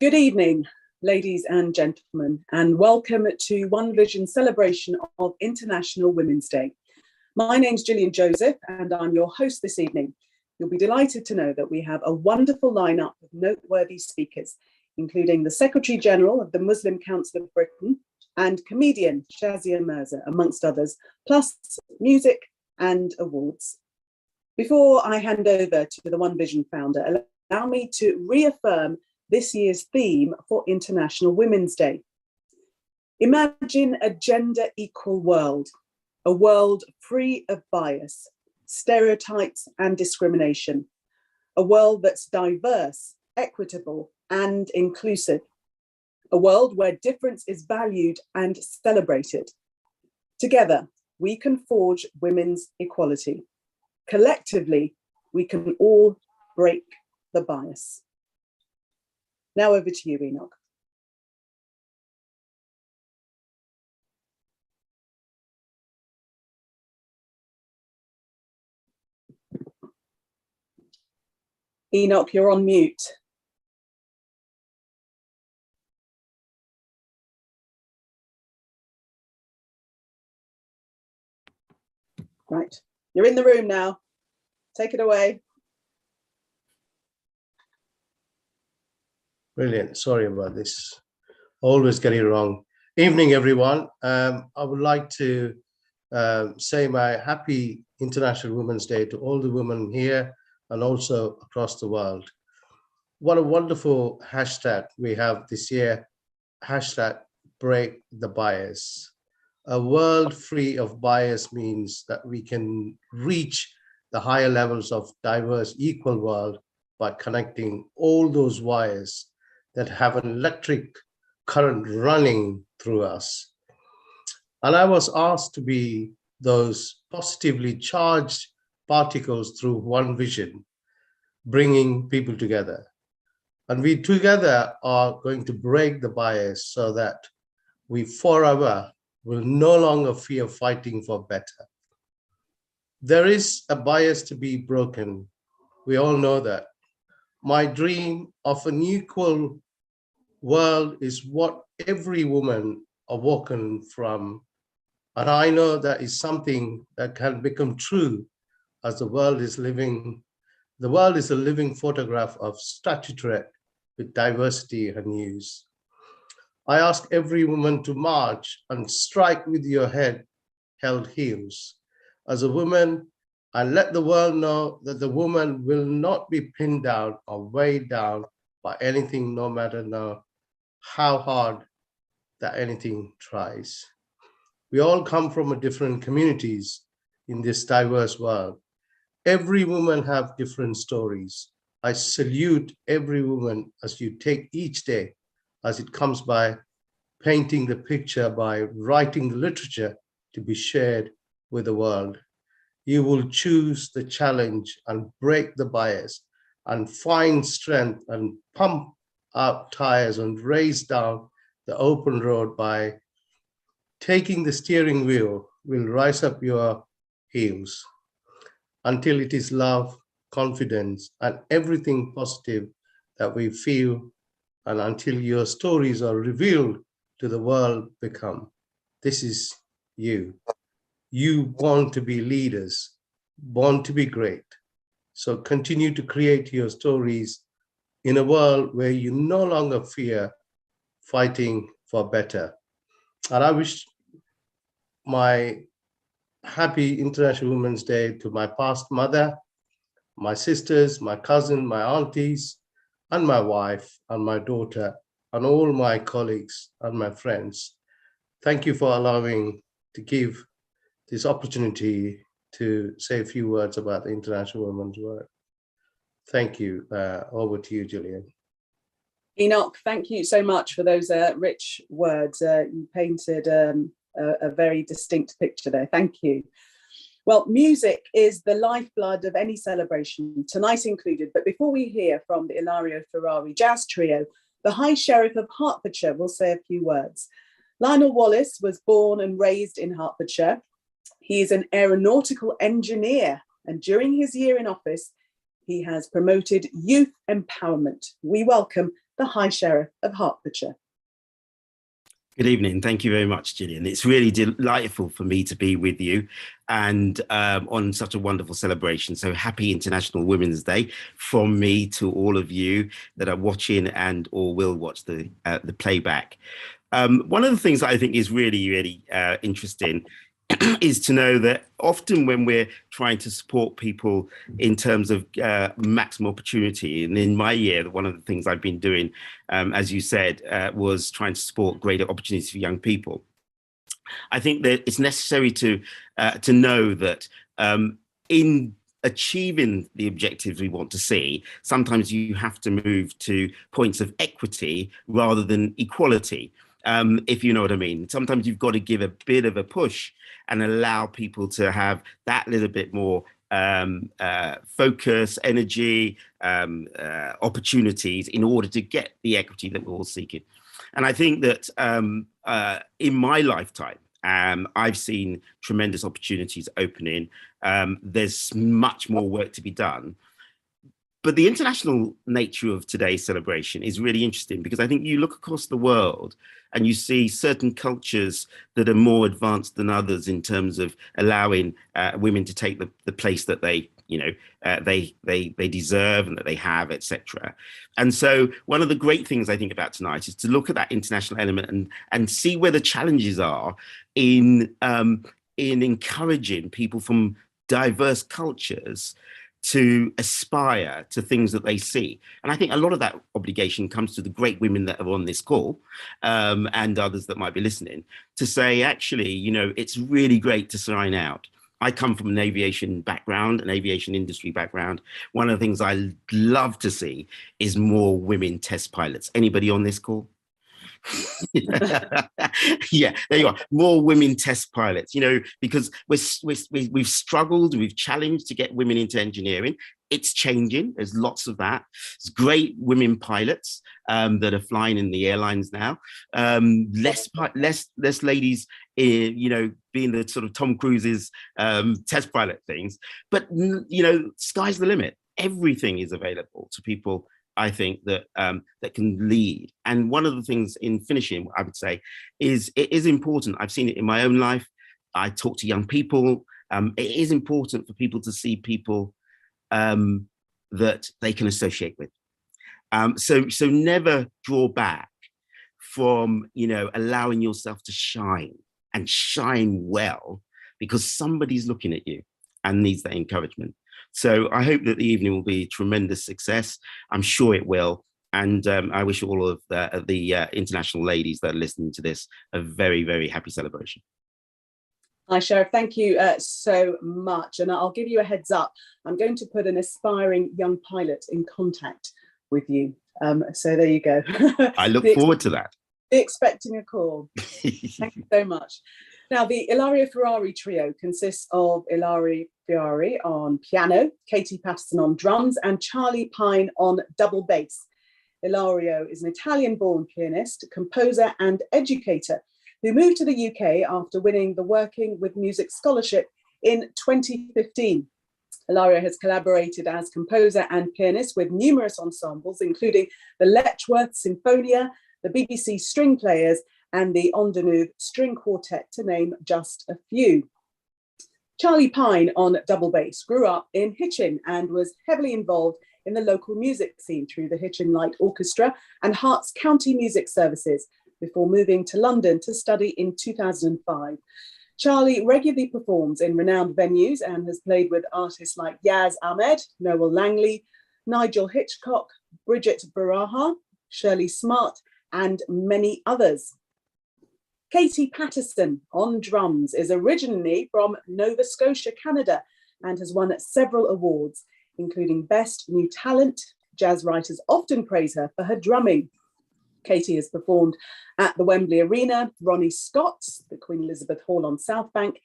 Good evening, ladies and gentlemen, and welcome to One Vision celebration of International Women's Day. My name's Gillian Joseph, and I'm your host this evening. You'll be delighted to know that we have a wonderful lineup of noteworthy speakers, including the Secretary General of the Muslim Council of Britain and comedian Shazia Merza, amongst others, plus music and awards. Before I hand over to the One Vision founder, allow me to reaffirm this year's theme for International Women's Day. Imagine a gender-equal world, a world free of bias, stereotypes and discrimination, a world that's diverse, equitable and inclusive, a world where difference is valued and celebrated. Together, we can forge women's equality. Collectively, we can all break the bias. Now over to you, Enoch. Enoch, you're on mute. Right, you're in the room now. Take it away. Brilliant. Sorry about this. Always get it wrong. Evening, everyone. I would like to say my happy International Women's Day to all the women here and also across the world. What a wonderful hashtag we have this year. Hashtag break the bias. A world free of bias means that we can reach the higher levels of diverse, equal world by connecting all those wires that have an electric current running through us. And I was asked to be those positively charged particles through One Vision, bringing people together. And we together are going to break the bias so that we forever will no longer fear fighting for better. There is a bias to be broken. We all know that. My dream of an equal world is what every woman awoken from. And I know that is something that can become true as the world is living. The world is a living photograph of statuette with diversity and use. I ask every woman to march and strike with your head held heels. As a woman, I let the world know that the woman will not be pinned down or weighed down by anything, no matter how hard that anything tries. We all come from different communities in this diverse world. Every woman have different stories. I salute every woman as you take each day as it comes by, painting the picture, by writing the literature to be shared with the world. You will choose the challenge and break the bias and find strength and pump up tires and race down the open road by taking the steering wheel. Will rise up your heels until it is love, confidence, and everything positive that we feel, and until your stories are revealed to the world become. This is you. You want to be leaders, want to be great. So continue to create your stories in a world where you no longer fear fighting for better. And I wish my happy International Women's Day to my past mother, my sisters, my cousin, my aunties, and my wife, and my daughter, and all my colleagues and my friends. Thank you for allowing to give this opportunity to say a few words about the International Women's Work. Thank you. Over to you, Gillian. Enoch, thank you so much for those rich words. You painted a very distinct picture there. Thank you. Well, music is the lifeblood of any celebration, tonight included. But before we hear from the Illario Ferrari Jazz Trio, the High Sheriff of Hertfordshire will say a few words. Lionel Wallace was born and raised in Hertfordshire. He is an aeronautical engineer, and during his year in office, he has promoted youth empowerment. We welcome the the High Sheriff of Hertfordshire. Good evening. Thank you very much, Gillian. It's really delightful for me to be with you and on such a wonderful celebration. So happy International Women's Day from me to all of you that are watching and or will watch the playback. One of the things that I think is really interesting is to know that often when we're trying to support people in terms of maximum opportunity, and in my year, one of the things I've been doing, as you said, was trying to support greater opportunities for young people. I think that it's necessary to know that in achieving the objectives we want to see, sometimes you have to move to points of equity rather than equality. If you know what I mean. Sometimes you've got to give a bit of a push and allow people to have that little bit more focus, energy, opportunities in order to get the equity that we're all seeking. And I think that in my lifetime, I've seen tremendous opportunities opening. There's much more work to be done. But the international nature of today's celebration is really interesting because I think you look across the world and you see certain cultures that are more advanced than others in terms of allowing women to take the place that they, they deserve and that they have, etc. And so one of the great things I think about tonight is to look at that international element and see where the challenges are in encouraging people from diverse cultures to aspire to things that they see. And I think a lot of that obligation comes to the great women that are on this call and others that might be listening to say, actually, it's really great to sign out. I come from an aviation background, an aviation industry background. One of the things I love to see is more women test pilots. Anybody on this call? Yeah, there you are. More women test pilots, because we've struggled, we've challenged to get women into engineering. It's changing. There's lots of that. There's great women pilots that are flying in the airlines now. Less ladies, being the sort of Tom Cruise's test pilot things. But sky's the limit. Everything is available to people, I think, that that can lead. And one of the things in finishing, I would say, is it is important. I've seen it in my own life. I talk to young people. It is important for people to see people that they can associate with. So never draw back from, allowing yourself to shine and shine well, because somebody's looking at you and needs that encouragement. So I hope that the evening will be a tremendous success. I'm sure it will. And I wish all of the international ladies that are listening to this a very, very happy celebration. Hi, Sheriff. Thank you so much. And I'll give you a heads up. I'm going to put an aspiring young pilot in contact with you. So there you go. I look forward to that. Be expecting a call. Thank you so much. Now, the Illario Ferrari trio consists of Illario Ferrari on piano, Katie Patterson on drums, and Charlie Pine on double bass. Illario is an Italian-born pianist, composer, and educator who moved to the UK after winning the Working with Music Scholarship in 2015. Illario has collaborated as composer and pianist with numerous ensembles, including the Letchworth Sinfonia, the BBC String Players, and the On Danube String Quartet, to name just a few. Charlie Pine on double bass grew up in Hitchin and was heavily involved in the local music scene through the Hitchin Light Orchestra and Herts County Music Services before moving to London to study in 2005. Charlie regularly performs in renowned venues and has played with artists like Yaz Ahmed, Noel Langley, Nigel Hitchcock, Bridget Baraha, Shirley Smart, and many others. Katie Patterson on drums is originally from Nova Scotia, Canada, and has won several awards, including Best New Talent. Jazz writers often praise her for her drumming. Katie has performed at the Wembley Arena, Ronnie Scott's, the Queen Elizabeth Hall on South Bank,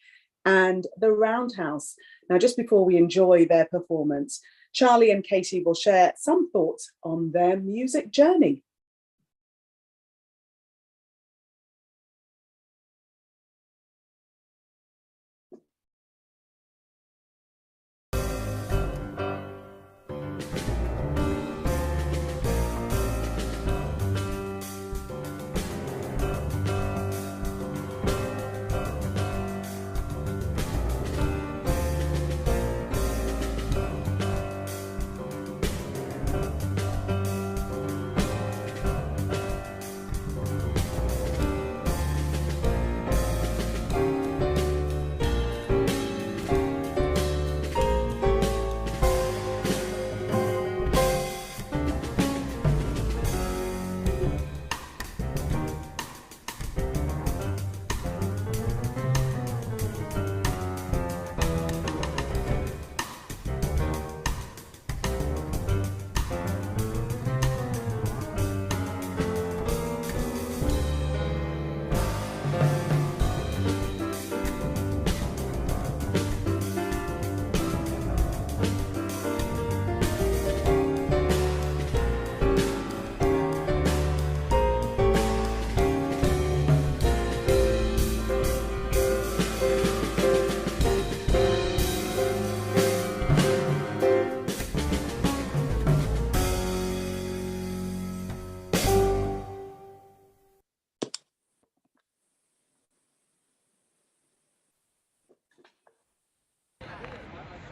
and the Roundhouse. Now, just before we enjoy their performance, Charlie and Katie will share some thoughts on their music journey.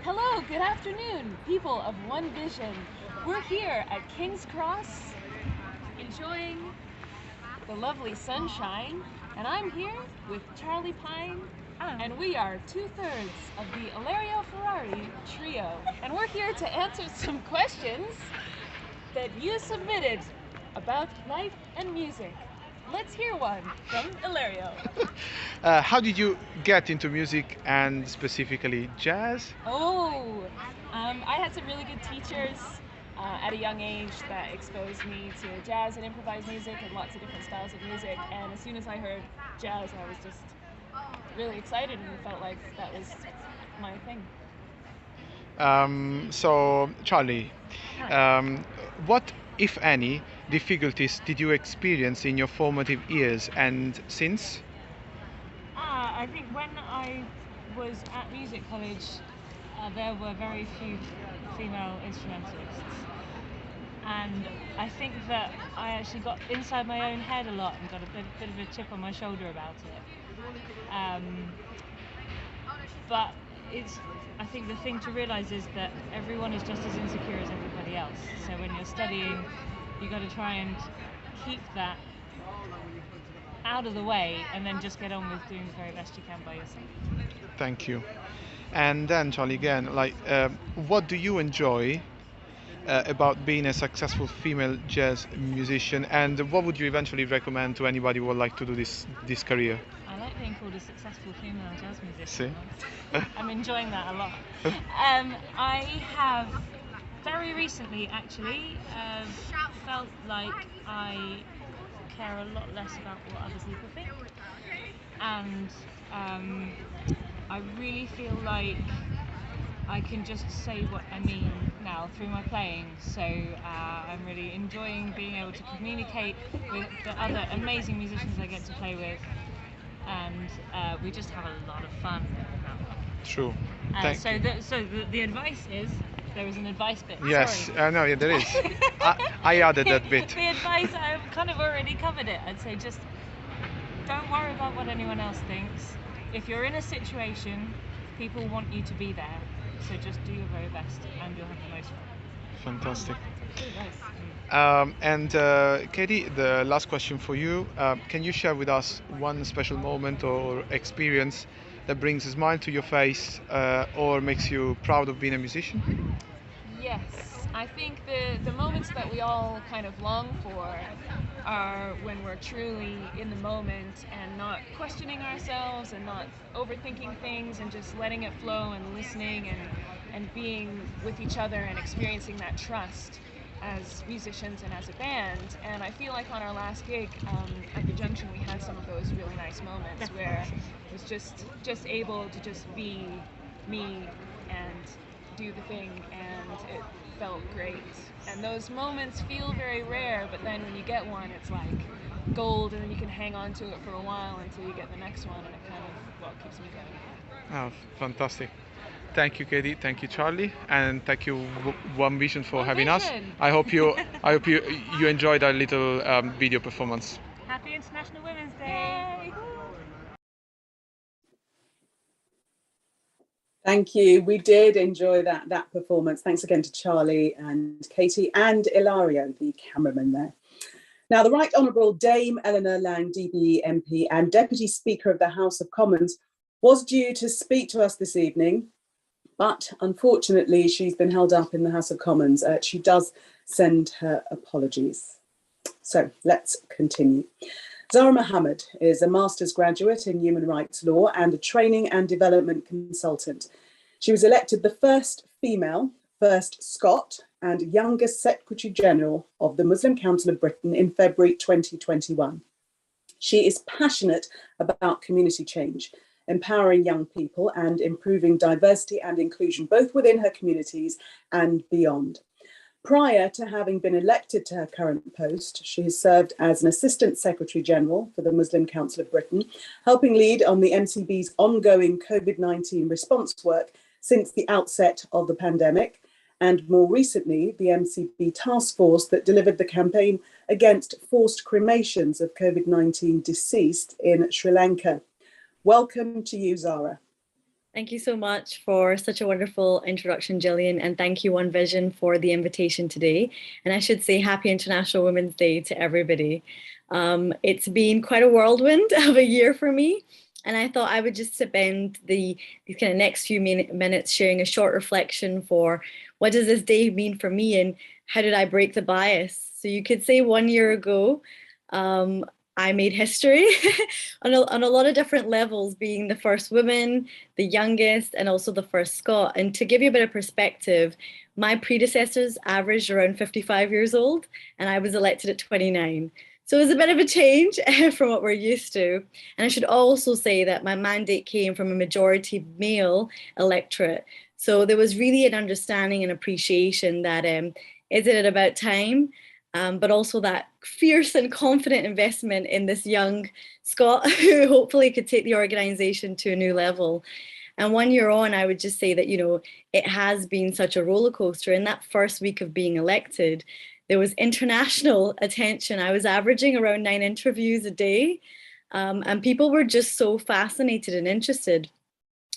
Hello, good afternoon, people of One Vision. We're here at King's Cross, enjoying the lovely sunshine, and I'm here with Charlie Pine, and we are 2/3 of the Illario Ferrari trio, and we're here to answer some questions that you submitted about life and music. Let's hear one from Illario. How did you get into music and specifically jazz? I had some really good teachers at a young age that exposed me to jazz and improvised music and lots of different styles of music. And as soon as I heard jazz, I was just really excited and felt like that was my thing. So, Charlie, what, if any, difficulties did you experience in your formative years and since? I think when I was at music college, there were very few female instrumentalists. And I think that I actually got inside my own head a lot and got a bit of a chip on my shoulder about it. But I think the thing to realize is that everyone is just as insecure as everybody else. So when you're studying, you got to try and keep that out of the way and then just get on with doing the very best you can by yourself. Thank you. And then, Charlie, again, what do you enjoy about being a successful female jazz musician, and what would you eventually recommend to anybody who would like to do this career? I like being called a successful female jazz musician. See? I'm enjoying that a lot. I have very recently actually felt like I care a lot less about what other people think, and I really feel like I can just say what I mean now through my playing, so I'm really enjoying being able to communicate with the other amazing musicians I get to play with, and we just have a lot of fun. True. So the advice is, there is an advice bit. Yes, Sorry. no, yeah, there is. I added that bit. The advice, I've kind of already covered it. I'd say just don't worry about what anyone else thinks. If you're in a situation, people want you to be there. So just do your very best and you'll have the most fun. Fantastic. Nice. And Katie, the last question for you. Can you share with us one special moment or experience that brings a smile to your face or makes you proud of being a musician? Yes, I think the moments that we all kind of long for are when we're truly in the moment and not questioning ourselves and not overthinking things and just letting it flow and listening and being with each other and experiencing that trust as musicians and as a band. And I feel like on our last gig at the Junction, we had some of those really nice moments where it was just able to just be me and do the thing, and it felt great. And those moments feel very rare, but then when you get one, it's like gold, and then you can hang on to it for a while until you get the next one, and it kind of keeps me going. Oh, fantastic. Thank you, Katie. Thank you, Charlie, and thank you, One Vision, for having us. I hope you enjoyed our little video performance. Happy International Women's Day! Yay! Thank you. We did enjoy that performance. Thanks again to Charlie and Katie and Illario, the cameraman there. Now, the Right Honourable Dame Eleanor Lang, DBE MP and Deputy Speaker of the House of Commons, was due to speak to us this evening, but unfortunately she's been held up in the House of Commons. She does send her apologies. So let's continue. Zara Mohammed is a master's graduate in human rights law and a training and development consultant. She was elected the first female, first Scot and youngest Secretary General of the Muslim Council of Britain in February 2021. She is passionate about community change, empowering young people and improving diversity and inclusion, both within her communities and beyond. Prior to having been elected to her current post, she has served as an Assistant Secretary General for the Muslim Council of Britain, helping lead on the MCB's ongoing COVID-19 response work since the outset of the pandemic, and more recently, the MCB task force that delivered the campaign against forced cremations of COVID-19 deceased in Sri Lanka. Welcome to you, Zara. Thank you so much for such a wonderful introduction, Gillian, and thank you, One Vision, for the invitation today. And I should say Happy International Women's Day to everybody. It's been quite a whirlwind of a year for me, and I thought I would just spend these kind of next few minutes sharing a short reflection for what does this day mean for me and how did I break the bias? So you could say 1 year ago, I made history on a lot of different levels, being the first woman, the youngest, and also the first Scot. And to give you a bit of perspective, my predecessors averaged around 55 years old, and I was elected at 29. So it was a bit of a change from what we're used to. And I should also say that my mandate came from a majority male electorate. So there was really an understanding and appreciation that is it about time? But also that fierce and confident investment in this young Scot who hopefully could take the organisation to a new level. And 1 year on, I would just say that, you know, it has been such a roller coaster. In that first week of being elected, there was international attention. I was averaging around 9 interviews a day, and people were just so fascinated and interested.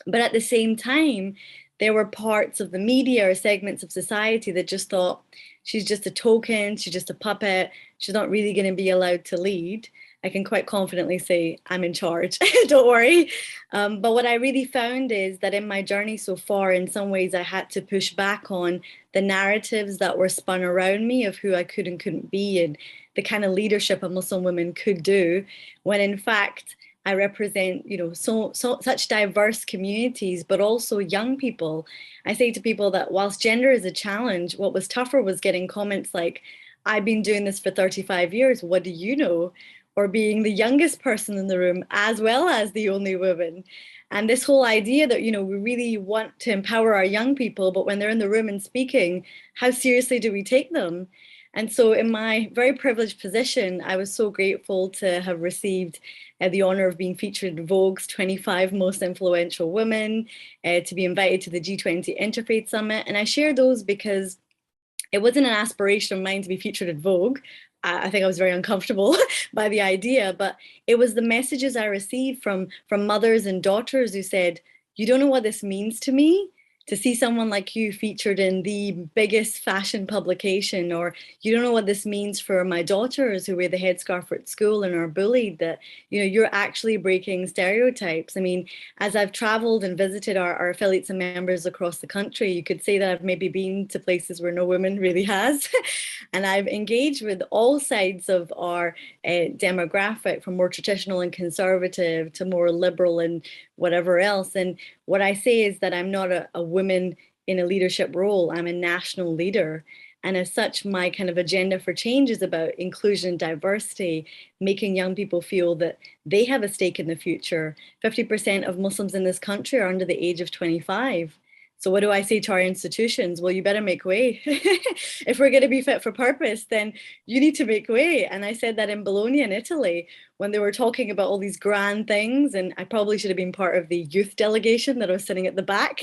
But at the same time, there were parts of the media or segments of society that just thought, she's just a token, she's just a puppet, she's not really going to be allowed to lead. I can quite confidently say I'm in charge, don't worry. But what I really found is that in my journey so far, in some ways I had to push back on the narratives that were spun around me of who I could and couldn't be and the kind of leadership a Muslim woman could do, when in fact, I represent, you know, such diverse communities, but also young people. I say to people that whilst gender is a challenge, what was tougher was getting comments like, I've been doing this for 35 years, what do you know? Or being the youngest person in the room, as well as the only woman. And this whole idea that, you know, we really want to empower our young people, but when they're in the room and speaking, how seriously do we take them? And so in my very privileged position, I was so grateful to have received the honor of being featured in Vogue's 25 Most Influential Women, to be invited to the G20 Interfaith Summit. And I share those because it wasn't an aspiration of mine to be featured in Vogue. I think I was very uncomfortable by the idea, but it was the messages I received from mothers and daughters who said, you don't know what this means to me, to see someone like you featured in the biggest fashion publication, or you don't know what this means for my daughters who wear the headscarf at school and are bullied, that, you know, you're actually breaking stereotypes. I mean, as I've traveled and visited our affiliates and members across the country, you could say that I've maybe been to places where no woman really has. And I've engaged with all sides of our demographic, from more traditional and conservative to more liberal and whatever else. And what I say is that I'm not a woman in a leadership role, I'm a national leader. And as such, my kind of agenda for change is about inclusion and diversity, making young people feel that they have a stake in the future. 50% of Muslims in this country are under the age of 25. So what do I say to our institutions? Well, you better make way. If we're going to be fit for purpose, then you need to make way. And I said that in Bologna in Italy, when they were talking about all these grand things, and I probably should have been part of the youth delegation that was sitting at the back.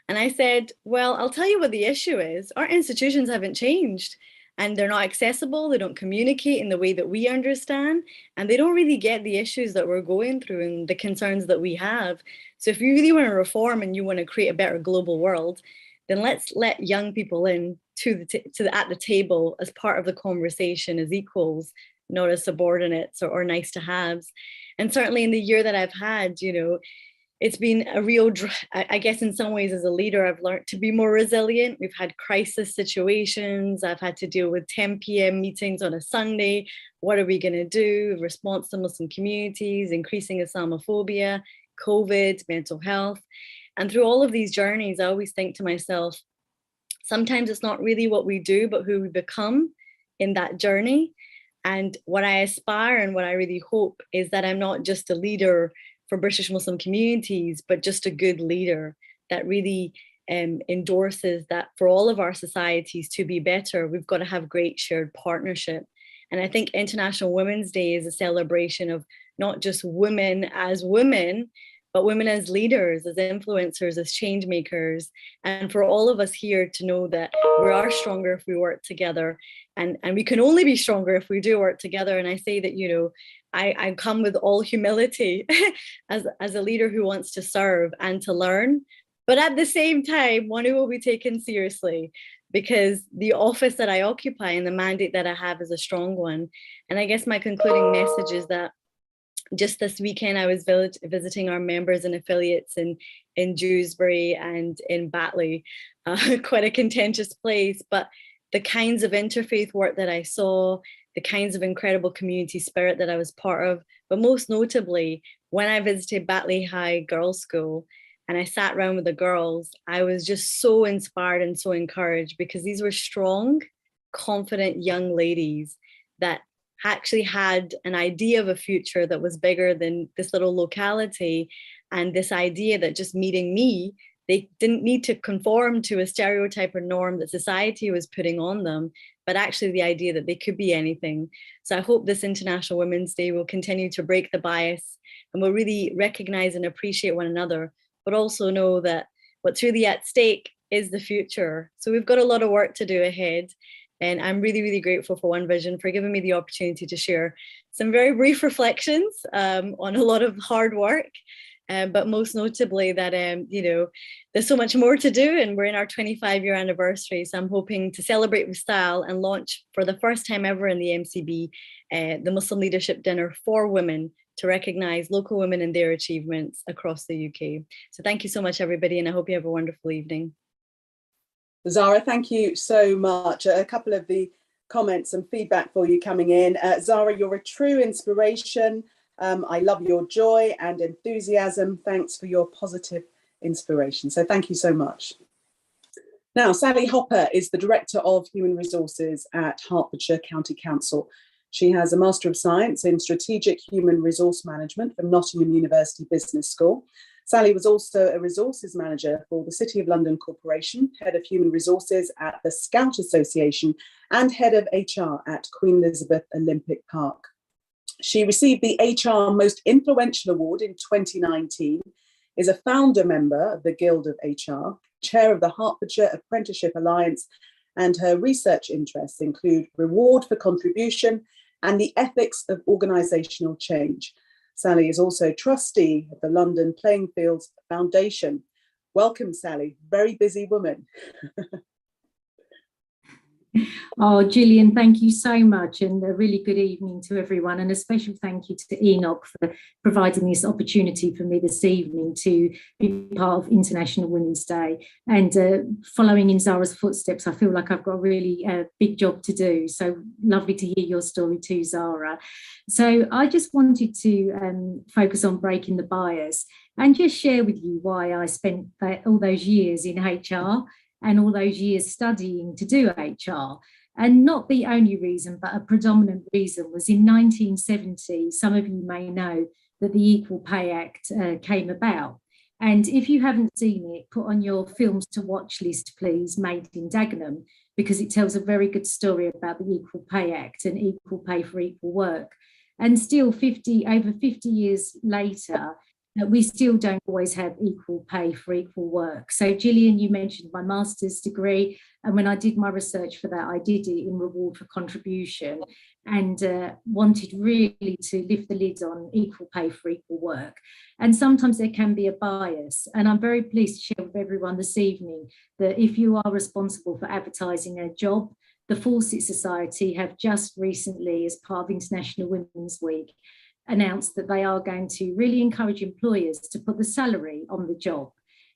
And I said, well, I'll tell you what the issue is. Our institutions haven't changed, and they're not accessible. They don't communicate in the way that we understand, and they don't really get the issues that we're going through and the concerns that we have. So if you really want to reform and you want to create a better global world, then let's let young people in at the table as part of the conversation as equals, not as subordinates or nice to haves. And certainly in the year that I've had, you know, it's been a real, I guess in some ways as a leader, I've learned to be more resilient. We've had crisis situations. I've had to deal with 10 p.m. meetings on a Sunday. What are we going to do? Response to Muslim communities, increasing Islamophobia, COVID, mental health. And through all of these journeys, I always think to myself, sometimes it's not really what we do, but who we become in that journey. And what I aspire and what I really hope is that I'm not just a leader for British Muslim communities, but just a good leader that really endorses that for all of our societies to be better, we've got to have great shared partnership. And I think International Women's Day is a celebration of not just women as women, but women as leaders, as influencers, as change makers. And for all of us here to know that we are stronger if we work together. And we can only be stronger if we do work together. And I say that, you know, I come with all humility as a leader who wants to serve and to learn, but at the same time, one who will be taken seriously, because the office that I occupy and the mandate that I have is a strong one. And I guess my concluding message is that just this weekend, I was visiting our members and affiliates in Dewsbury and in Batley, quite a contentious place, but the kinds of interfaith work that I saw, the kinds of incredible community spirit that I was part of, but most notably, when I visited Batley High Girls' School and I sat around with the girls, I was just so inspired and so encouraged, because these were strong, confident young ladies that actually had an idea of a future that was bigger than this little locality, and this idea that just meeting me, they didn't need to conform to a stereotype or norm that society was putting on them, but actually the idea that they could be anything. So I hope this International Women's Day will continue to break the bias and will really recognize and appreciate one another, but also know that what's really at stake is the future. So we've got a lot of work to do ahead. And I'm really, really grateful for One Vision for giving me the opportunity to share some very brief reflections on a lot of hard work, but most notably that, you know, there's so much more to do, and we're in our 25-year anniversary. So I'm hoping to celebrate with style and launch for the first time ever in the MCB, the Muslim Leadership Dinner for Women, to recognize local women and their achievements across the UK. So thank you so much, everybody, and I hope you have a wonderful evening. Zara, thank you so much. A couple of the comments and feedback for you coming in. Zara, you're a true inspiration. I love your joy and enthusiasm. Thanks for your positive inspiration. So thank you so much. Now, Sally Hopper is the Director of Human Resources at Hertfordshire County Council. She has a Master of Science in Strategic Human Resource Management from Nottingham University Business School. Sally was also a resources manager for the City of London Corporation, head of human resources at the Scout Association, and head of HR at Queen Elizabeth Olympic Park. She received the HR Most Influential Award in 2019, is a founder member of the Guild of HR, chair of the Hertfordshire Apprenticeship Alliance, and her research interests include reward for contribution and the ethics of organisational change. Sally is also trustee of the London Playing Fields Foundation. Welcome, Sally. Very busy woman. Oh, Gillian, thank you so much, and a really good evening to everyone, and a special thank you to Enoch for providing this opportunity for me this evening to be part of International Women's Day. And following in Zara's footsteps, I feel like I've got a really big job to do. So lovely to hear your story too, Zara. So I just wanted to focus on breaking the bias and just share with you why I spent all those years in HR and all those years studying to do HR. And not the only reason, but a predominant reason was in 1970, some of you may know that the Equal Pay Act came about. And if you haven't seen it, put on your films to watch list, please, Made in Dagenham, because it tells a very good story about the Equal Pay Act and equal pay for equal work. And still over 50 years later, we still don't always have equal pay for equal work. So Gillian, you mentioned my master's degree, and when I did my research for that, I did it in reward for contribution, and wanted really to lift the lid on equal pay for equal work. And sometimes there can be a bias, and I'm very pleased to share with everyone this evening that if you are responsible for advertising a job, the Fawcett Society have just recently, as part of International Women's Week, announced that they are going to really encourage employers to put the salary on the job.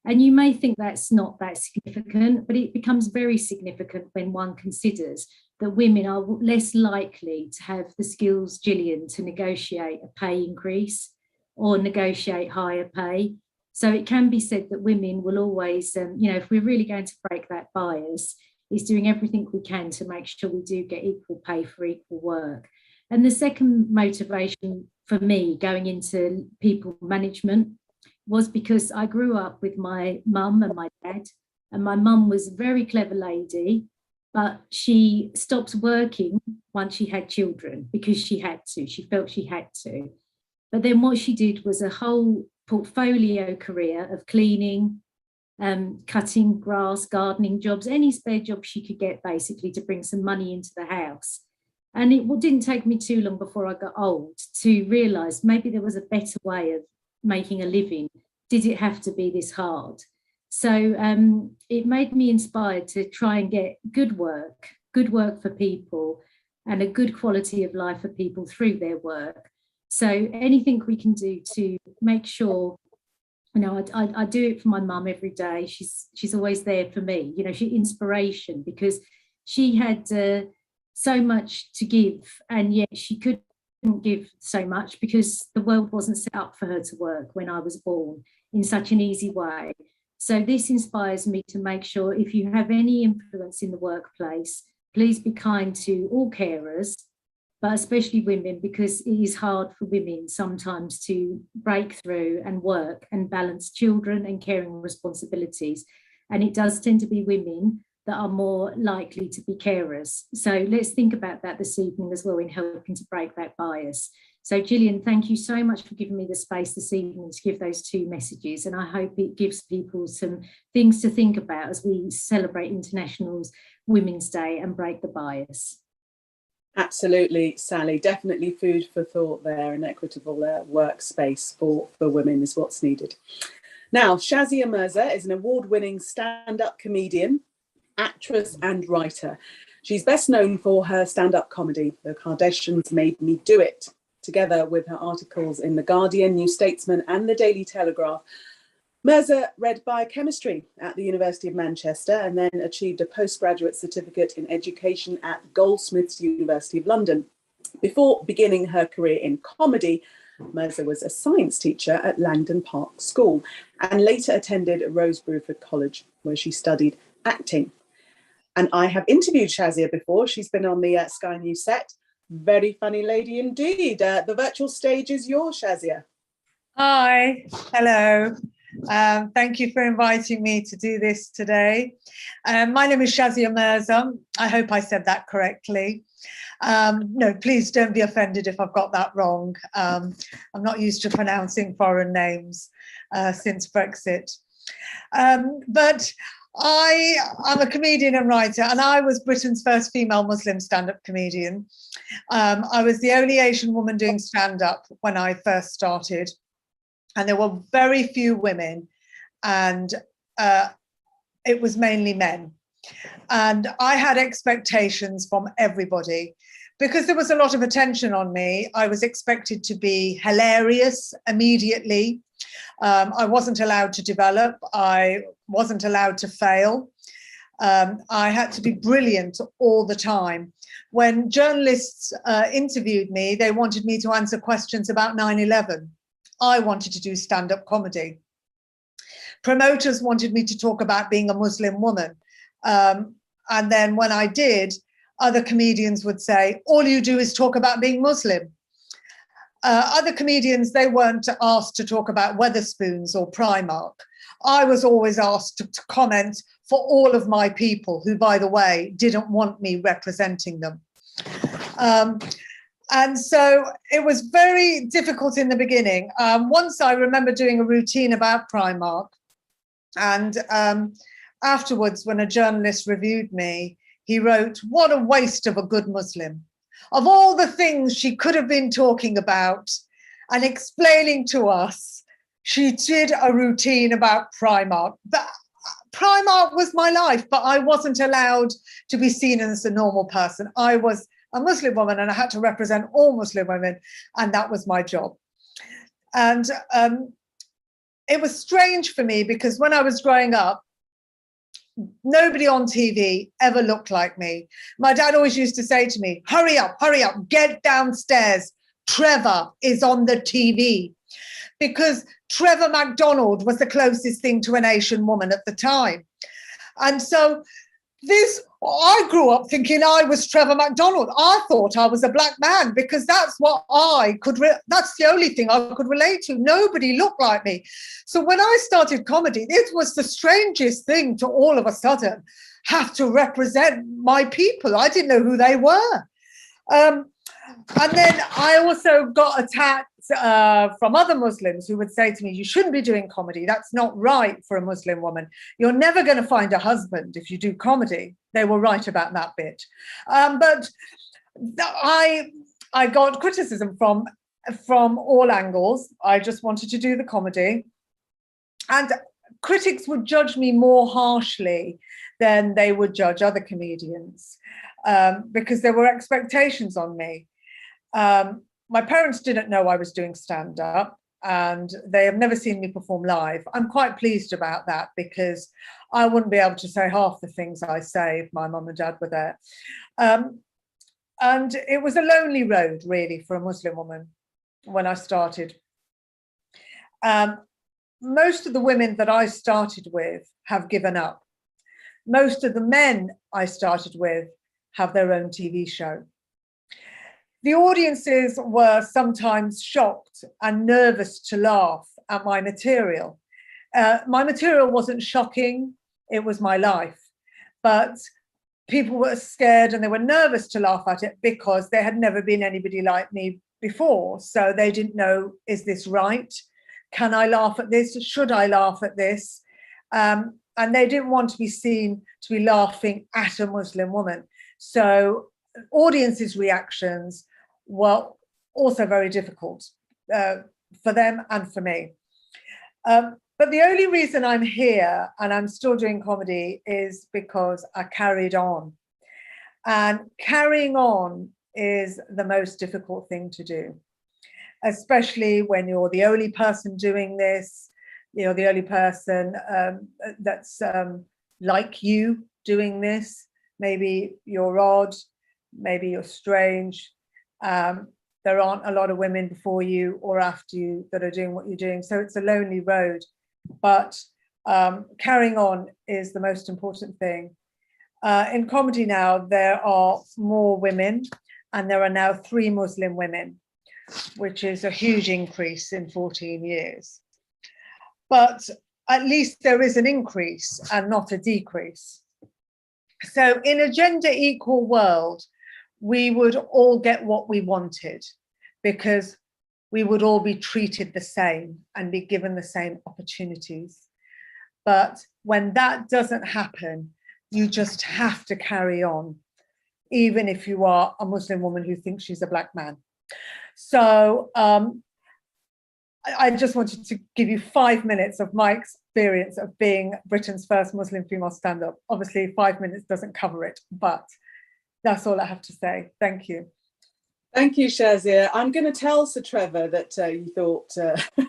And you may think that's not that significant, but it becomes very significant when one considers that women are less likely to have the skills, Gillian, to negotiate a pay increase or negotiate higher pay. So it can be said that women will always, if we're really going to break that bias, is doing everything we can to make sure we do get equal pay for equal work. And the second motivation for me going into people management was because I grew up with my mum and my dad, And my mum was a very clever lady, but she stopped working once she had children because she had to. She felt she had to. But then what she did was a whole portfolio career of cleaning, cutting grass, gardening jobs, any spare job she could get, basically, to bring some money into the house. And it didn't take me too long before I got old to realise maybe there was a better way of making a living. Did it have to be this hard? So it made me inspired to try and get good work for people, and a good quality of life for people through their work. So anything we can do to make sure, you know, I do it for my mum every day. She's always there for me. You know, she's inspiration, because she had so much to give, and yet she couldn't give so much because the world wasn't set up for her to work when I was born in such an easy way. So this inspires me to make sure, if you have any influence in the workplace, please be kind to all carers, but especially women, because it is hard for women sometimes to break through and work and balance children and caring responsibilities. And it does tend to be women that are more likely to be carers. So let's think about that this evening as well, in helping to break that bias. So Gillian, thank you so much for giving me the space this evening to give those two messages. And I hope it gives people some things to think about as we celebrate International Women's Day and break the bias. Absolutely, Sally. Definitely food for thought there. An equitable workspace for women is what's needed. Now, Shazia Merza is an award-winning stand-up comedian, actress and writer. She's best known for her stand-up comedy, The Kardashians Made Me Do It, together with her articles in The Guardian, New Statesman and The Daily Telegraph. Merza read biochemistry at the University of Manchester and then achieved a postgraduate certificate in education at Goldsmiths University of London. Before beginning her career in comedy, Merza was a science teacher at Langdon Park School and later attended Rose Bruford College, where she studied acting. And I have interviewed Shazia before. She's been on the Sky News set. Very funny lady indeed. The virtual stage is yours, Shazia. Hi, hello. Thank you for inviting me to do this today. My name is Shazia Merza. I hope I said that correctly. No, please don't be offended if I've got that wrong. I'm not used to pronouncing foreign names since Brexit. But I'm a comedian and writer, and I was Britain's first female Muslim stand-up comedian. I was the only Asian woman doing stand-up when I first started. And there were very few women, and it was mainly men. And I had expectations from everybody. Because there was a lot of attention on me, I was expected to be hilarious immediately. I wasn't allowed to develop. I wasn't allowed to fail. I had to be brilliant all the time. When journalists interviewed me, they wanted me to answer questions about 9/11. I wanted to do stand-up comedy. Promoters wanted me to talk about being a Muslim woman. And then when I did, other comedians would say, all you do is talk about being Muslim. Other comedians, they weren't asked to talk about Wetherspoons or Primark. I was always asked to comment for all of my people who, by the way, didn't want me representing them. And so it was very difficult in the beginning. Once I remember doing a routine about Primark, and afterwards, when a journalist reviewed me, he wrote, "What a waste of a good Muslim. Of all the things she could have been talking about and explaining to us, she did a routine about Primark." But Primark was my life, but I wasn't allowed to be seen as a normal person. I was a Muslim woman and I had to represent all Muslim women, and that was my job. And it was strange for me because when I was growing up, nobody on TV ever looked like me. My dad always used to say to me, hurry up, get downstairs. Trevor is on the TV. Because Trevor MacDonald was the closest thing to an Asian woman at the time. And so I grew up thinking I was Trevor McDonald. I thought I was a black man because that's what I could, that's the only thing I could relate to. Nobody looked like me. So when I started comedy, it was the strangest thing to all of a sudden have to represent my people. I didn't know who they were. And then I also got attacked from other Muslims who would say to me, you shouldn't be doing comedy. That's not right for a Muslim woman. You're never going to find a husband if you do comedy. They were right about that bit. But I got criticism from all angles. I just wanted to do the comedy. And critics would judge me more harshly than they would judge other comedians because there were expectations on me. My parents didn't know I was doing stand-up and they have never seen me perform live. I'm quite pleased about that because I wouldn't be able to say half the things I say if my mum and dad were there. And it was a lonely road, really, for a Muslim woman when I started. Most of the women that I started with have given up. Most of the men I started with have their own TV show. The audiences were sometimes shocked and nervous to laugh at my material. My material wasn't shocking, it was my life. But people were scared and they were nervous to laugh at it because there had never been anybody like me before. So they didn't know, is this right? Can I laugh at this? Should I laugh at this? And they didn't want to be seen to be laughing at a Muslim woman. So audiences' reactions were also very difficult for them and for me. But the only reason I'm here and I'm still doing comedy is because I carried on. And carrying on is the most difficult thing to do, especially when you're the only person doing this, you're the only person that's like you doing this. Maybe you're odd, maybe you're strange. There aren't a lot of women before you or after you that are doing what you're doing. So it's a lonely road, but carrying on is the most important thing. In comedy now, there are more women and there are now 3 Muslim women, which is a huge increase in 14 years. But at least there is an increase and not a decrease. So in a gender equal world, we would all get what we wanted because we would all be treated the same and be given the same opportunities. But when that doesn't happen, you just have to carry on, even if you are a Muslim woman who thinks she's a black man. So I just wanted to give you 5 minutes of my experience of being Britain's first Muslim female stand-up. Obviously, 5 minutes doesn't cover it, but that's all I have to say. Thank you. Thank you, Shazia. I'm going to tell Sir Trevor that you thought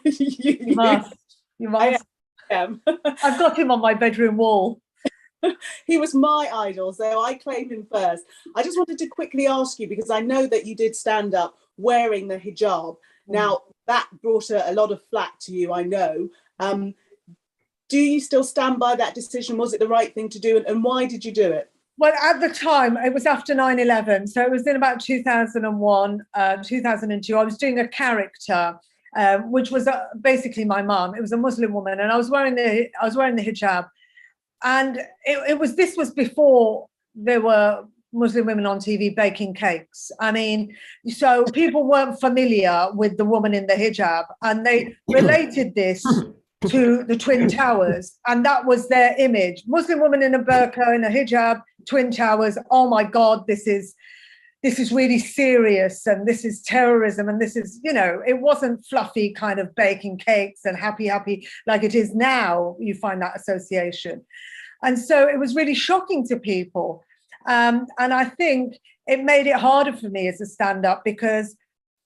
you must. You must. I am. I've got him on my bedroom wall. He was my idol, so I claim him first. I just wanted to quickly ask you, because I know that you did stand up wearing the hijab. Now, that brought a lot of flack to you, I know. Do you still stand by that decision? Was it the right thing to do? And why did you do it? Well, at the time, it was after 9/11. So it was in about 2001, 2002. I was doing a character, which was basically my mum. It was a Muslim woman, and I was wearing the hijab. And this was before there were Muslim women on TV baking cakes. I mean, so people weren't familiar with the woman in the hijab, and they related this to the Twin Towers, and that was their image. Muslim woman in a burqa, in a hijab, Twin Towers. Oh my God, this is really serious, and this is terrorism, and this is, it wasn't fluffy kind of baking cakes and happy like it is now. You find that association. And so it was really shocking to people. And I think it made it harder for me as a stand-up because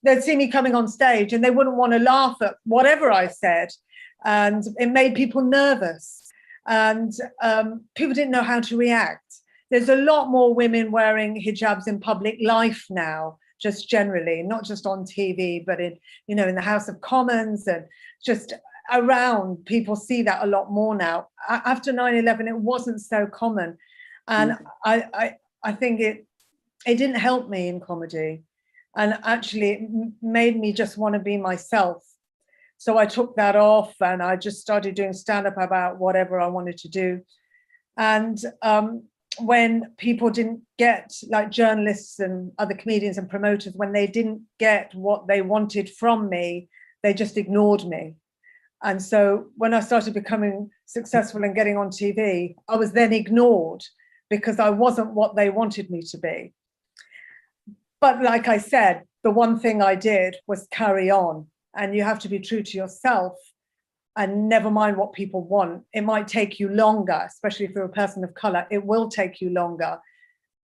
they'd see me coming on stage and they wouldn't want to laugh at whatever I said. And it made people nervous. And people didn't know how to react. There's a lot more women wearing hijabs in public life now, just generally, not just on TV, but in the House of Commons and just around. People see that a lot more now. After 9/11, it wasn't so common. And I think it didn't help me in comedy. And actually it made me just want to be myself. So I took that off and I just started doing stand-up about whatever I wanted to do. And when people didn't get, like journalists and other comedians and promoters, when they didn't get what they wanted from me, they just ignored me. And so when I started becoming successful and getting on TV, I was then ignored because I wasn't what they wanted me to be. But like I said, the one thing I did was carry on, and you have to be true to yourself and never mind what people want. It might take you longer, especially if you're a person of color, it will take you longer.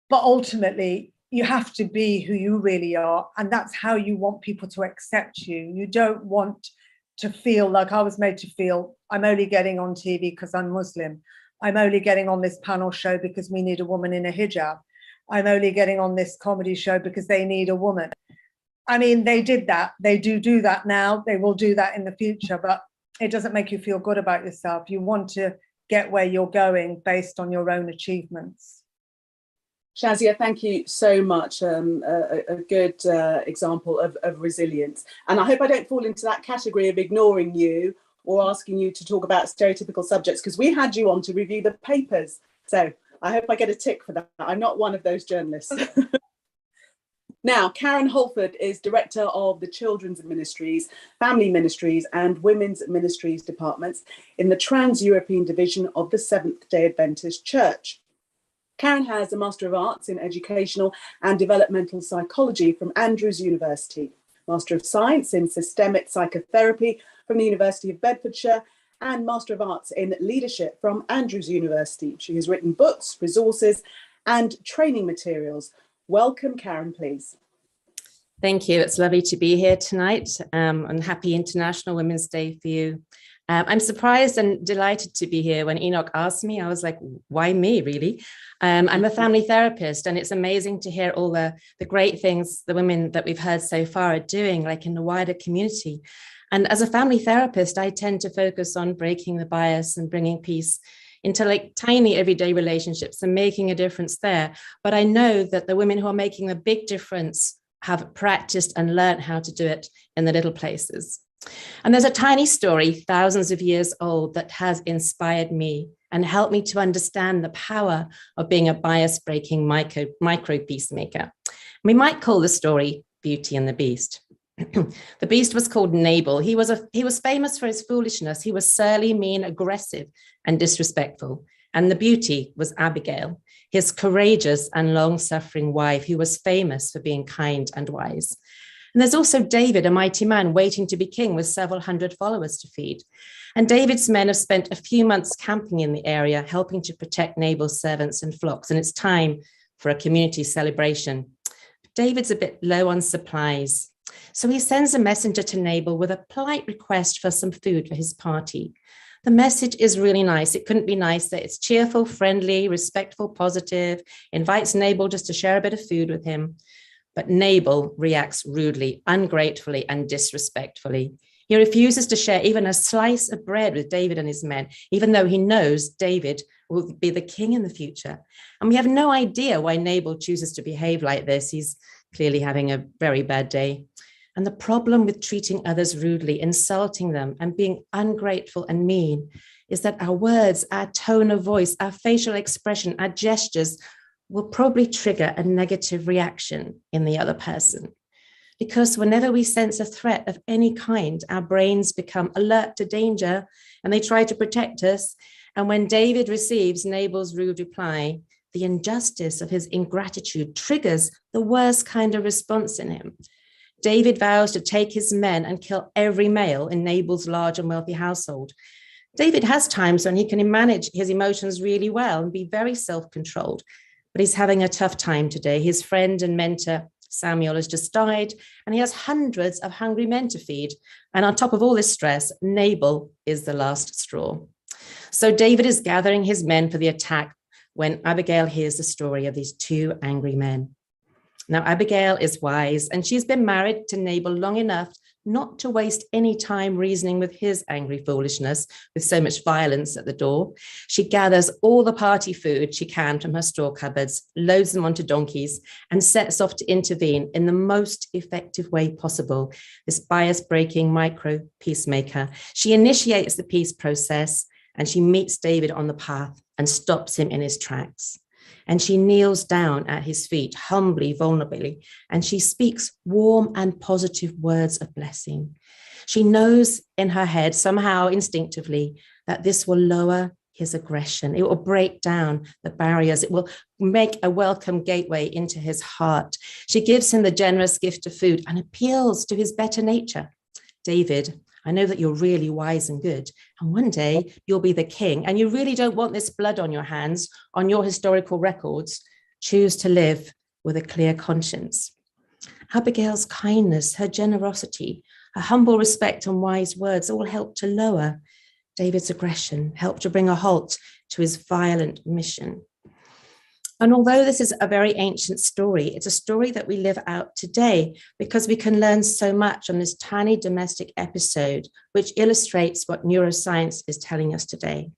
But ultimately, you have to be who you really are. And that's how you want people to accept you. You don't want to feel like I was made to feel, I'm only getting on TV because I'm Muslim. I'm only getting on this panel show because we need a woman in a hijab. I'm only getting on this comedy show because they need a woman. I mean, they did that. They do that now. They will do that in the future, but it doesn't make you feel good about yourself. You want to get where you're going based on your own achievements. Shazia, thank you so much. A good example of resilience. And I hope I don't fall into that category of ignoring you or asking you to talk about stereotypical subjects, because we had you on to review the papers. So I hope I get a tick for that. I'm not one of those journalists. Now, Karen Holford is Director of the Children's Ministries, Family Ministries and Women's Ministries departments in the Trans-European Division of the Seventh-day Adventist Church. Karen has a Master of Arts in Educational and Developmental Psychology from Andrews University, Master of Science in Systemic Psychotherapy from the University of Bedfordshire, and Master of Arts in Leadership from Andrews University. She has written books, resources, and training materials. Welcome, Karen, please. Thank you. It's lovely to be here tonight, and happy International Women's Day for you. I'm surprised and delighted to be here. When Enoch asked me, I was like, why me, really? I'm a family therapist, and it's amazing to hear all the great things the women that we've heard so far are doing, like in the wider community. And as a family therapist, I tend to focus on breaking the bias and bringing peace into like tiny everyday relationships and making a difference there. But I know that the women who are making a big difference have practiced and learned how to do it in the little places. And there's a tiny story, thousands of years old, that has inspired me and helped me to understand the power of being a bias-breaking micro peacemaker. We might call the story Beauty and the Beast. The beast was called Nabal. He was famous for his foolishness. He was surly, mean, aggressive, and disrespectful. And the beauty was Abigail, his courageous and long-suffering wife, who was famous for being kind and wise. And there's also David, a mighty man waiting to be king with several hundred followers to feed. And David's men have spent a few months camping in the area, helping to protect Nabal's servants and flocks. And it's time for a community celebration. David's a bit low on supplies. So he sends a messenger to Nabal with a polite request for some food for his party. The message is really nice. It couldn't be nicer. It's cheerful, friendly, respectful, positive, invites Nabal just to share a bit of food with him. But Nabal reacts rudely, ungratefully, and disrespectfully. He refuses to share even a slice of bread with David and his men, even though he knows David will be the king in the future. And we have no idea why Nabal chooses to behave like this. He's clearly having a very bad day. And the problem with treating others rudely, insulting them, and being ungrateful and mean is that our words, our tone of voice, our facial expression, our gestures will probably trigger a negative reaction in the other person. Because whenever we sense a threat of any kind, our brains become alert to danger and they try to protect us. And when David receives Nabal's rude reply, the injustice of his ingratitude triggers the worst kind of response in him. David vows to take his men and kill every male in Nabal's large and wealthy household. David has times when he can manage his emotions really well and be very self-controlled, but he's having a tough time today. His friend and mentor, Samuel, has just died, and he has hundreds of hungry men to feed. And on top of all this stress, Nabal is the last straw. So David is gathering his men for the attack when Abigail hears the story of these two angry men. Now, Abigail is wise, and she's been married to Nabal long enough not to waste any time reasoning with his angry foolishness with so much violence at the door. She gathers all the party food she can from her store cupboards, loads them onto donkeys, and sets off to intervene in the most effective way possible, this bias-breaking micro peacemaker. She initiates the peace process, and she meets David on the path and stops him in his tracks. And she kneels down at his feet, humbly, vulnerably, and she speaks warm and positive words of blessing. She knows in her head, somehow instinctively, that this will lower his aggression. It will break down the barriers. It will make a welcome gateway into his heart. She gives him the generous gift of food and appeals to his better nature. David, I know that you're really wise and good, and one day you'll be the king, and you really don't want this blood on your hands, on your historical records. Choose to live with a clear conscience. Abigail's kindness, her generosity, her humble respect and wise words all help to lower David's aggression, help to bring a halt to his violent mission. And although this is a very ancient story, it's a story that we live out today because we can learn so much on this tiny domestic episode, which illustrates what neuroscience is telling us today.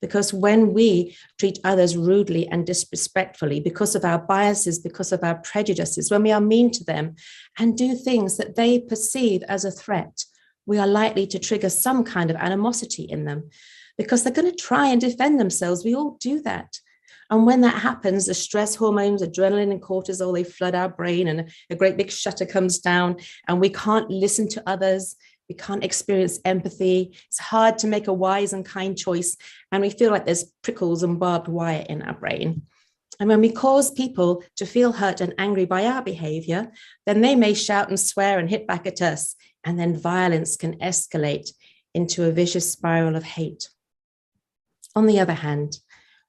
Because when we treat others rudely and disrespectfully because of our biases, because of our prejudices, when we are mean to them and do things that they perceive as a threat, we are likely to trigger some kind of animosity in them because they're going to try and defend themselves. We all do that. And when that happens, the stress hormones, adrenaline and cortisol, they flood our brain and a great big shutter comes down and we can't listen to others. We can't experience empathy. It's hard to make a wise and kind choice. And we feel like there's prickles and barbed wire in our brain. And when we cause people to feel hurt and angry by our behavior, then they may shout and swear and hit back at us. And then violence can escalate into a vicious spiral of hate. On the other hand,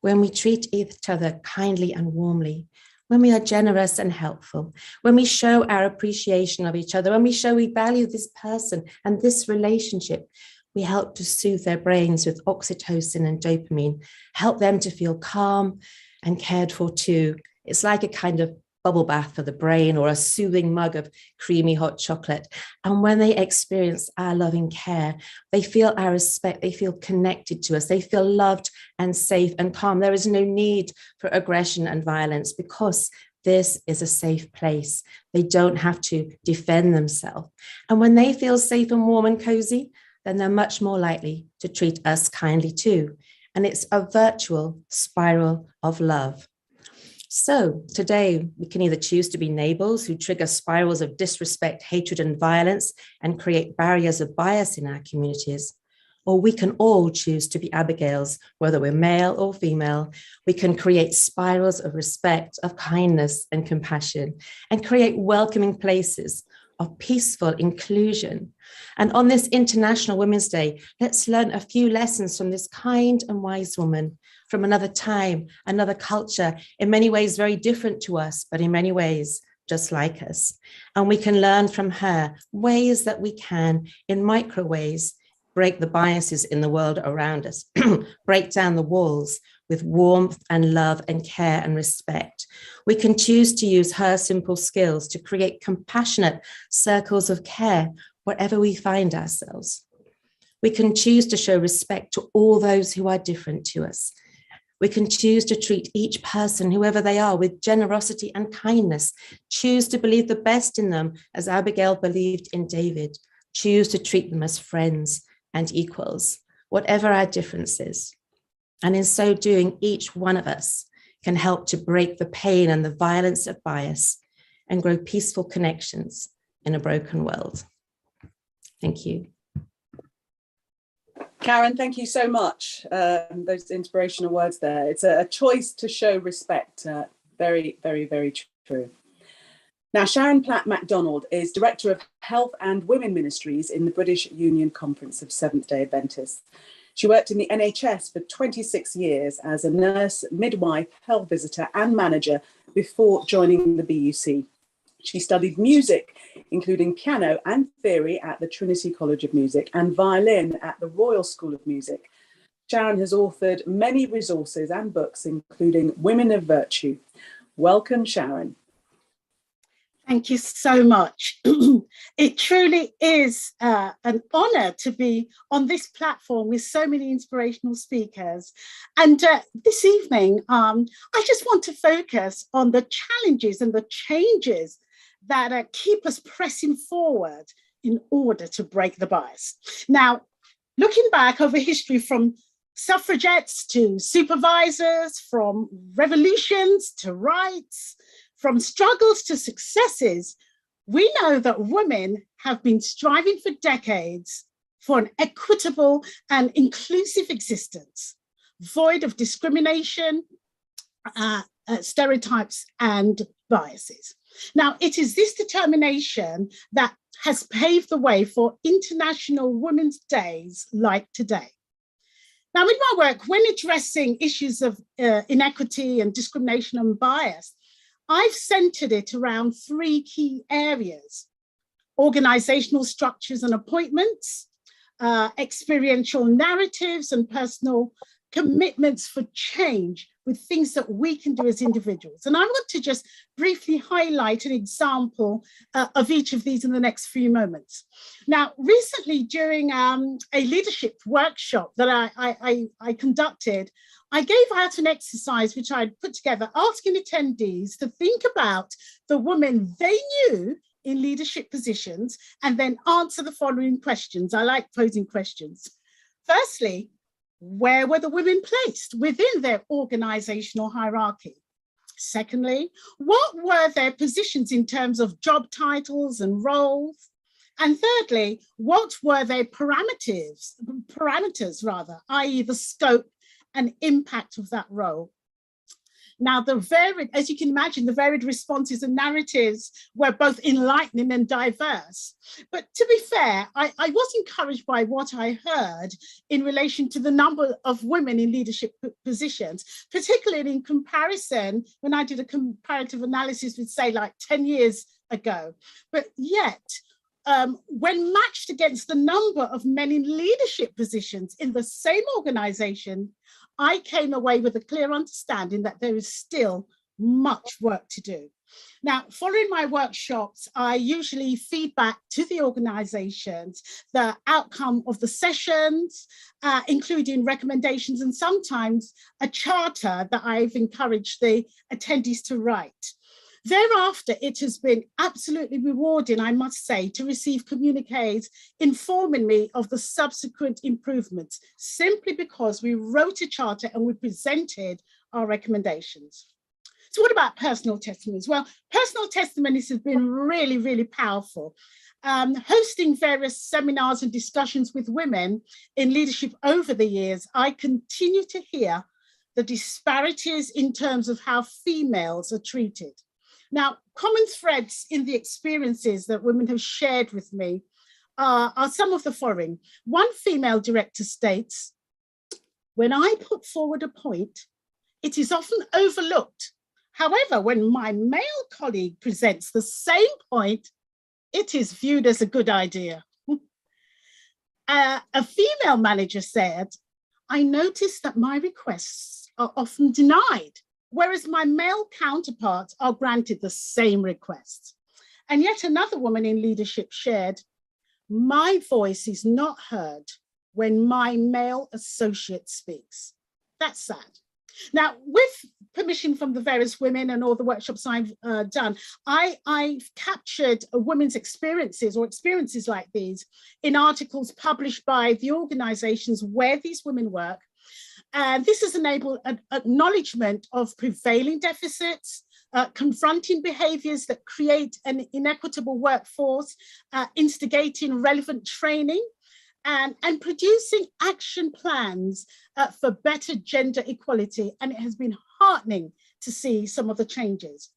when we treat each other kindly and warmly, when we are generous and helpful, when we show our appreciation of each other, when we show we value this person and this relationship, we help to soothe their brains with oxytocin and dopamine, help them to feel calm and cared for too. It's like a kind of bubble bath for the brain or a soothing mug of creamy hot chocolate. And when they experience our loving care, they feel our respect, they feel connected to us, they feel loved and safe and calm. There is no need for aggression and violence because this is a safe place. They don't have to defend themselves. And when they feel safe and warm and cozy, then they're much more likely to treat us kindly too. And it's a virtual spiral of love. So today we can either choose to be neighbors who trigger spirals of disrespect, hatred, and violence and create barriers of bias in our communities, or we can all choose to be Abigails, whether we're male or female. We can create spirals of respect, of kindness and compassion, and create welcoming places of peaceful inclusion. And on this International Women's Day, let's learn a few lessons from this kind and wise woman from another time, another culture, in many ways very different to us, but in many ways just like us. And we can learn from her ways that we can, in micro ways, break the biases in the world around us, break down the walls with warmth and love and care and respect. We can choose to use her simple skills to create compassionate circles of care wherever we find ourselves. We can choose to show respect to all those who are different to us. We can choose to treat each person, whoever they are, with generosity and kindness. Choose to believe the best in them, as Abigail believed in David. Choose to treat them as friends and equals, whatever our differences. And in so doing, each one of us can help to break the pain and the violence of bias and grow peaceful connections in a broken world. Thank you. Karen, thank you so much. Those inspirational words there. It's a choice to show respect. Very, very, very true. Now, Sharon Platt MacDonald is Director of Health and Women Ministries in the British Union Conference of Seventh-day Adventists. She worked in the NHS for 26 years as a nurse, midwife, health visitor and manager before joining the BUC. She studied music, including piano and theory at the Trinity College of Music and violin at the Royal School of Music. Sharon has authored many resources and books, including Women of Virtue. Welcome, Sharon. Thank you so much. It truly is an honor to be on this platform with so many inspirational speakers. And this evening, I just want to focus on the challenges and the changes that keep us pressing forward in order to break the bias. Now, looking back over history, from suffragettes to supervisors, from revolutions to rights, from struggles to successes, we know that women have been striving for decades for an equitable and inclusive existence, void of discrimination, stereotypes, and biases. Now, it is this determination that has paved the way for International Women's Days like today. Now, in my work, when addressing issues of inequity and discrimination and bias, I've centered it around three key areas: organizational structures and appointments, experiential narratives, and personal commitments for change, with things that we can do as individuals. And I want to just briefly highlight an example of each of these in the next few moments. Now, recently during a leadership workshop that I conducted, I gave out an exercise which I'd put together, asking attendees to think about the women they knew in leadership positions and then answer the following questions. I like posing questions. Firstly, where were the women placed within their organizational hierarchy? Secondly, what were their positions in terms of job titles and roles? And thirdly, what were their parameters, i.e. the scope and impact of that role? Now, the varied, as you can imagine, the varied responses and narratives were both enlightening and diverse. But to be fair, I was encouraged by what I heard in relation to the number of women in leadership positions, particularly in comparison when I did a comparative analysis with, say, like 10 years ago. But yet, when matched against the number of men in leadership positions in the same organization, I came away with a clear understanding that there is still much work to do. Now, following my workshops, I usually feed back to the organizations the outcome of the sessions, including recommendations and sometimes a charter that I've encouraged the attendees to write. Thereafter, it has been absolutely rewarding, I must say, to receive communiques informing me of the subsequent improvements, simply because we wrote a charter and we presented our recommendations. So what about personal testimonies? Well, personal testimonies have been really, really powerful. Hosting various seminars and discussions with women in leadership over the years, I continue to hear the disparities in terms of how females are treated. Now, common threads in the experiences that women have shared with me are some of the following. One female director states, "When I put forward a point, it is often overlooked. However, when my male colleague presents the same point, it is viewed as a good idea." A female manager said, "I noticed that my requests are often denied, whereas my male counterparts are granted the same requests." And yet another woman in leadership shared, "My voice is not heard when my male associate speaks." That's sad. Now, with permission from the various women and all the workshops I've done, I've captured women's experiences or experiences like these in articles published by the organizations where these women work. And this has enabled an acknowledgement of prevailing deficits, confronting behaviors that create an inequitable workforce, instigating relevant training, and producing action plans for better gender equality. And it has been heartening to see some of the changes.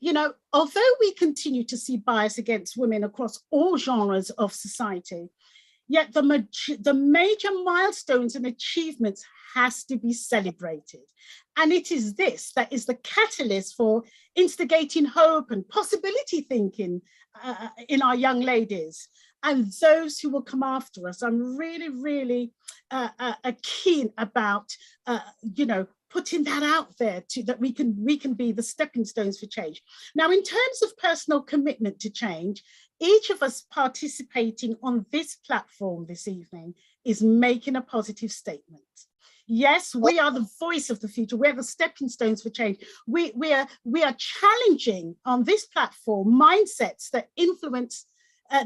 You know, although we continue to see bias against women across all genres of society, yet the major milestones and achievements has to be celebrated. And it is this that is the catalyst for instigating hope and possibility thinking in our young ladies and those who will come after us. I'm really, really keen about, you know, putting that out there that we can be the stepping stones for change. Now, in terms of personal commitment to change, each of us participating on this platform this evening is making a positive statement. Yes, we are the voice of the future. We're the stepping stones for change. We are challenging on this platform mindsets that influence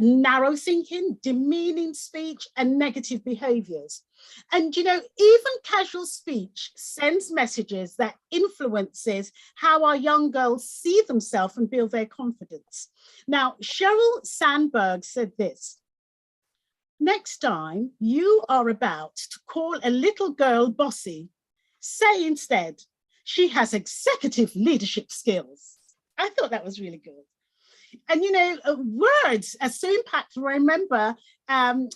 narrow thinking, demeaning speech, and negative behaviors. And, you know, even casual speech sends messages that influences how our young girls see themselves and build their confidence. Now, Sheryl Sandberg said this: next time you are about to call a little girl bossy, say instead, she has executive leadership skills. I thought that was really good. And, you know, words are so impactful. I remember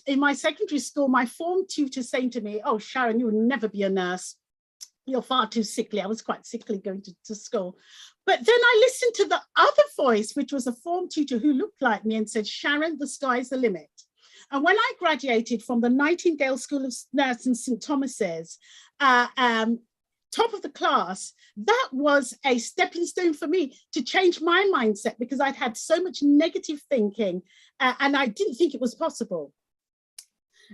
in my secondary school, my form tutor saying to me, "Oh, Sharon, you will never be a nurse. You're far too sickly." I was quite sickly going to school. But then I listened to the other voice, which was a form tutor who looked like me and said, "Sharon, the sky's the limit." And when I graduated from the Nightingale School of Nursing St. Thomas's, top of the class, that was a stepping stone for me to change my mindset, because I'd had so much negative thinking and I didn't think it was possible.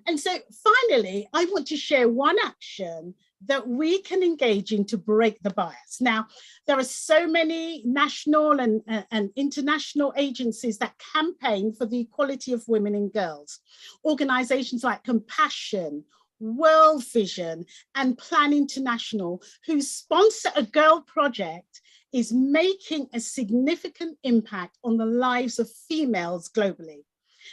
And so finally, I want to share one action that we can engage in to break the bias. Now, there are so many national and international agencies that campaign for the equality of women and girls. Organizations like Compassion, World Vision, and Plan International, who sponsor a girl project, is making a significant impact on the lives of females globally.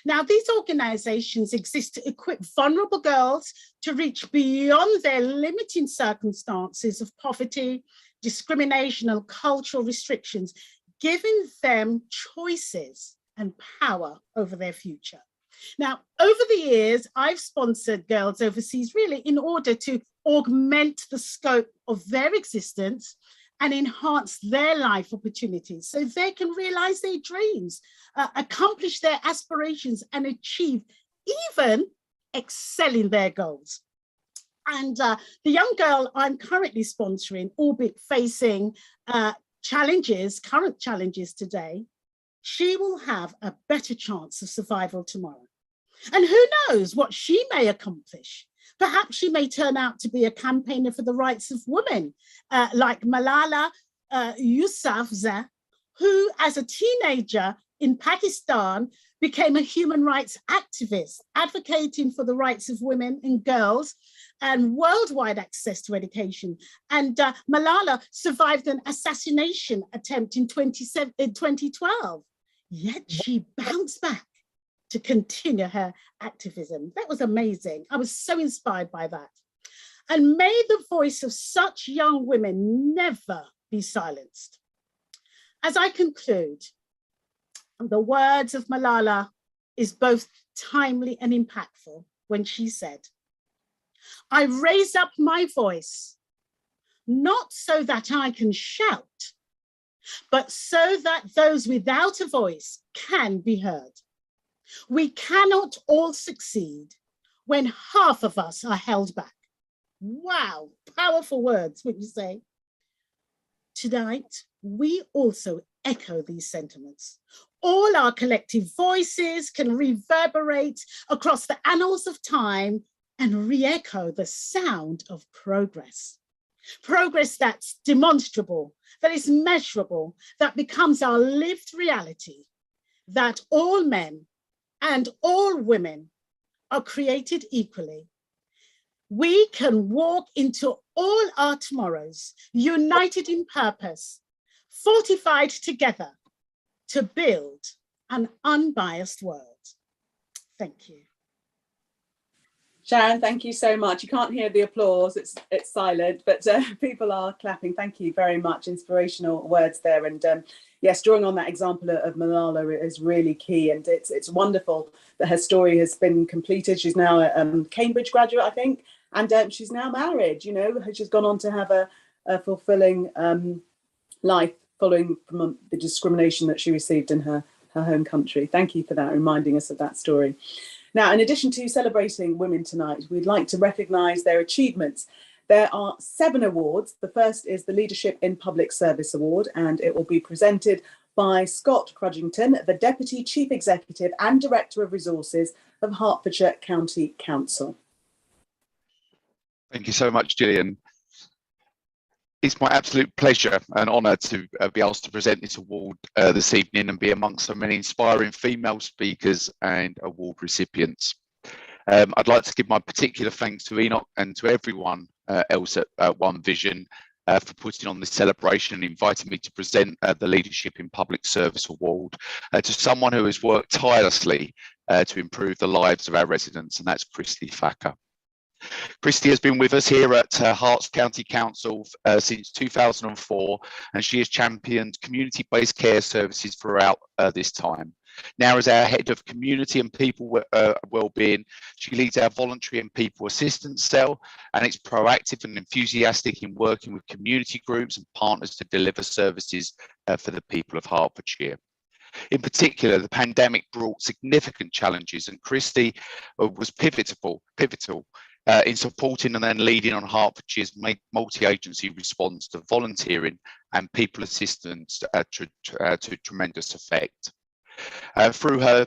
Now, these organizations exist to equip vulnerable girls to reach beyond their limiting circumstances of poverty, discrimination, and cultural restrictions, giving them choices and power over their future. Now, over the years, I've sponsored girls overseas really in order to augment the scope of their existence and enhance their life opportunities so they can realize their dreams, accomplish their aspirations, and achieve, even excel in their goals. And the young girl I'm currently sponsoring, albeit facing challenges, current challenges today, she will have a better chance of survival tomorrow. And who knows what she may accomplish. Perhaps she may turn out to be a campaigner for the rights of women, like Malala Yousafzai, who as a teenager in Pakistan became a human rights activist, advocating for the rights of women and girls and worldwide access to education. And Malala survived an assassination attempt in 2012, yet she bounced back to continue her activism. That was amazing. I was so inspired by that. And may the voice of such young women never be silenced. As I conclude, the words of Malala is both timely and impactful when she said, "I raise up my voice, not so that I can shout, but so that those without a voice can be heard. We cannot all succeed when half of us are held back." Wow, powerful words, wouldn't you say? Tonight, we also echo these sentiments. All our collective voices can reverberate across the annals of time and re-echo the sound of progress. Progress that's demonstrable, that is measurable, that becomes our lived reality, that all men and all women are created equally. We can walk into all our tomorrows, united in purpose, fortified together to build an unbiased world. Thank you. Sharon, thank you so much. You can't hear the applause, it's silent, but people are clapping. Thank you very much. Inspirational words there. And yes, drawing on that example of Malala is really key. And it's wonderful that her story has been completed. She's now a Cambridge graduate, I think, and she's now married, you know, she's gone on to have a fulfilling life following from the discrimination that she received in her home country. Thank you for that, reminding us of that story. Now, in addition to celebrating women tonight, we'd like to recognise their achievements There are 7 awards. The first is the Leadership in Public Service Award, and it will be presented by Scott Crudgington, the Deputy Chief Executive and Director of Resources of Hertfordshire County Council. Thank you so much, Gillian. It's my absolute pleasure and honour to be asked to present this award this evening and be amongst so many inspiring female speakers and award recipients. I'd like to give my particular thanks to Enoch and to everyone else at One Vision for putting on this celebration and inviting me to present the Leadership in Public Service Award to someone who has worked tirelessly to improve the lives of our residents, and that's Christy Thacker. Christy has been with us here at Herts County Council since 2004, and she has championed community-based care services throughout this time. Now, as our head of community and people wellbeing, she leads our voluntary and people assistance cell, and it's proactive and enthusiastic in working with community groups and partners to deliver services for the people of Hertfordshire. In particular, the pandemic brought significant challenges, and Christy was pivotal in supporting and then leading on Hertfordshire's multi-agency response to volunteering and people assistance to tremendous effect. Through her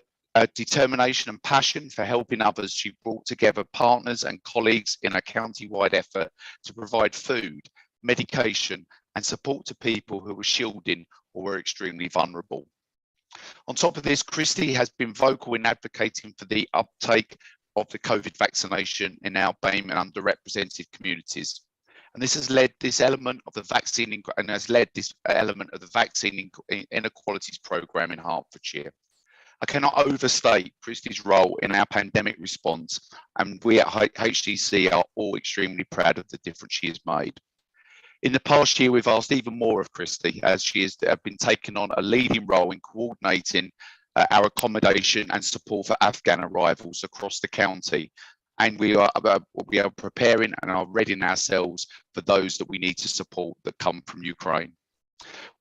determination and passion for helping others, she brought together partners and colleagues in a county-wide effort to provide food, medication and support to people who were shielding or were extremely vulnerable. On top of this, Christy has been vocal in advocating for the uptake of the COVID vaccination in our BAME and underrepresented communities. And this has led this element of the vaccine inequalities programme in Hertfordshire. I cannot overstate Christy's role in our pandemic response, and we at HCC are all extremely proud of the difference she has made. In the past year, we've asked even more of Christy, as she has been taking on a leading role in coordinating our accommodation and support for Afghan arrivals across the county. And we are preparing and are readying ourselves for those that we need to support that come from Ukraine.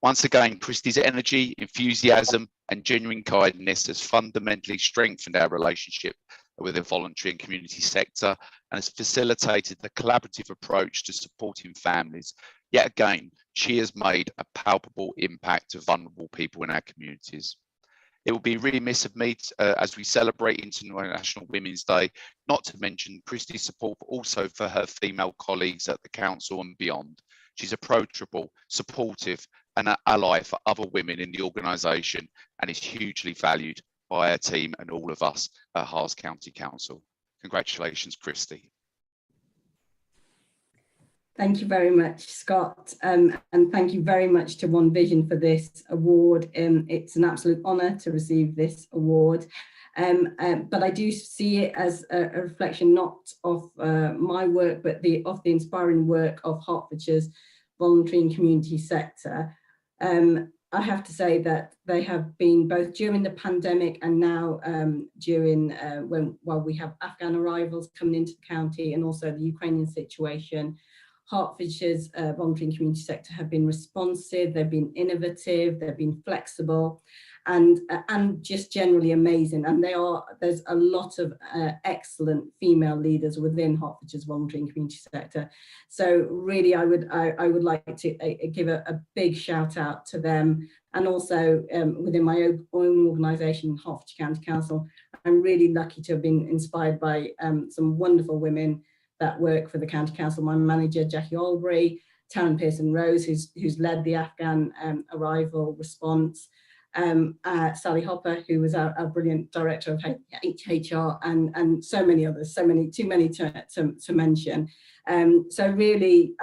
Once again, Christy's energy, enthusiasm and genuine kindness has fundamentally strengthened our relationship with the voluntary and community sector and has facilitated the collaborative approach to supporting families. Yet again, she has made a palpable impact to vulnerable people in our communities. It will be really remiss of me as we celebrate International Women's Day, not to mention Christy's support also for her female colleagues at the council and beyond. She's approachable, supportive and an ally for other women in the organisation and is hugely valued by our team and all of us at Herts County Council. Congratulations, Christy. Thank you very much, Scott, and thank you very much to One Vision for this award. It's an absolute honour to receive this award, but I do see it as a reflection not of my work, but of the inspiring work of Hertfordshire's voluntary and community sector. I have to say that they have been, both during the pandemic and now while we have Afghan arrivals coming into the county and also the Ukrainian situation, Hertfordshire's voluntary and community sector have been responsive, they've been innovative, they've been flexible and just generally amazing. And there's a lot of excellent female leaders within Hertfordshire's voluntary and community sector. So really I would like to give a big shout out to them. And also within my own organisation, Hertfordshire County Council, I'm really lucky to have been inspired by some wonderful women that work for the County Council. My manager, Jackie Albury, Taryn Pearson-Rose, who's led the Afghan arrival response, Sally Hopper, who was our brilliant director of HR, and so many others, too many to mention. So really,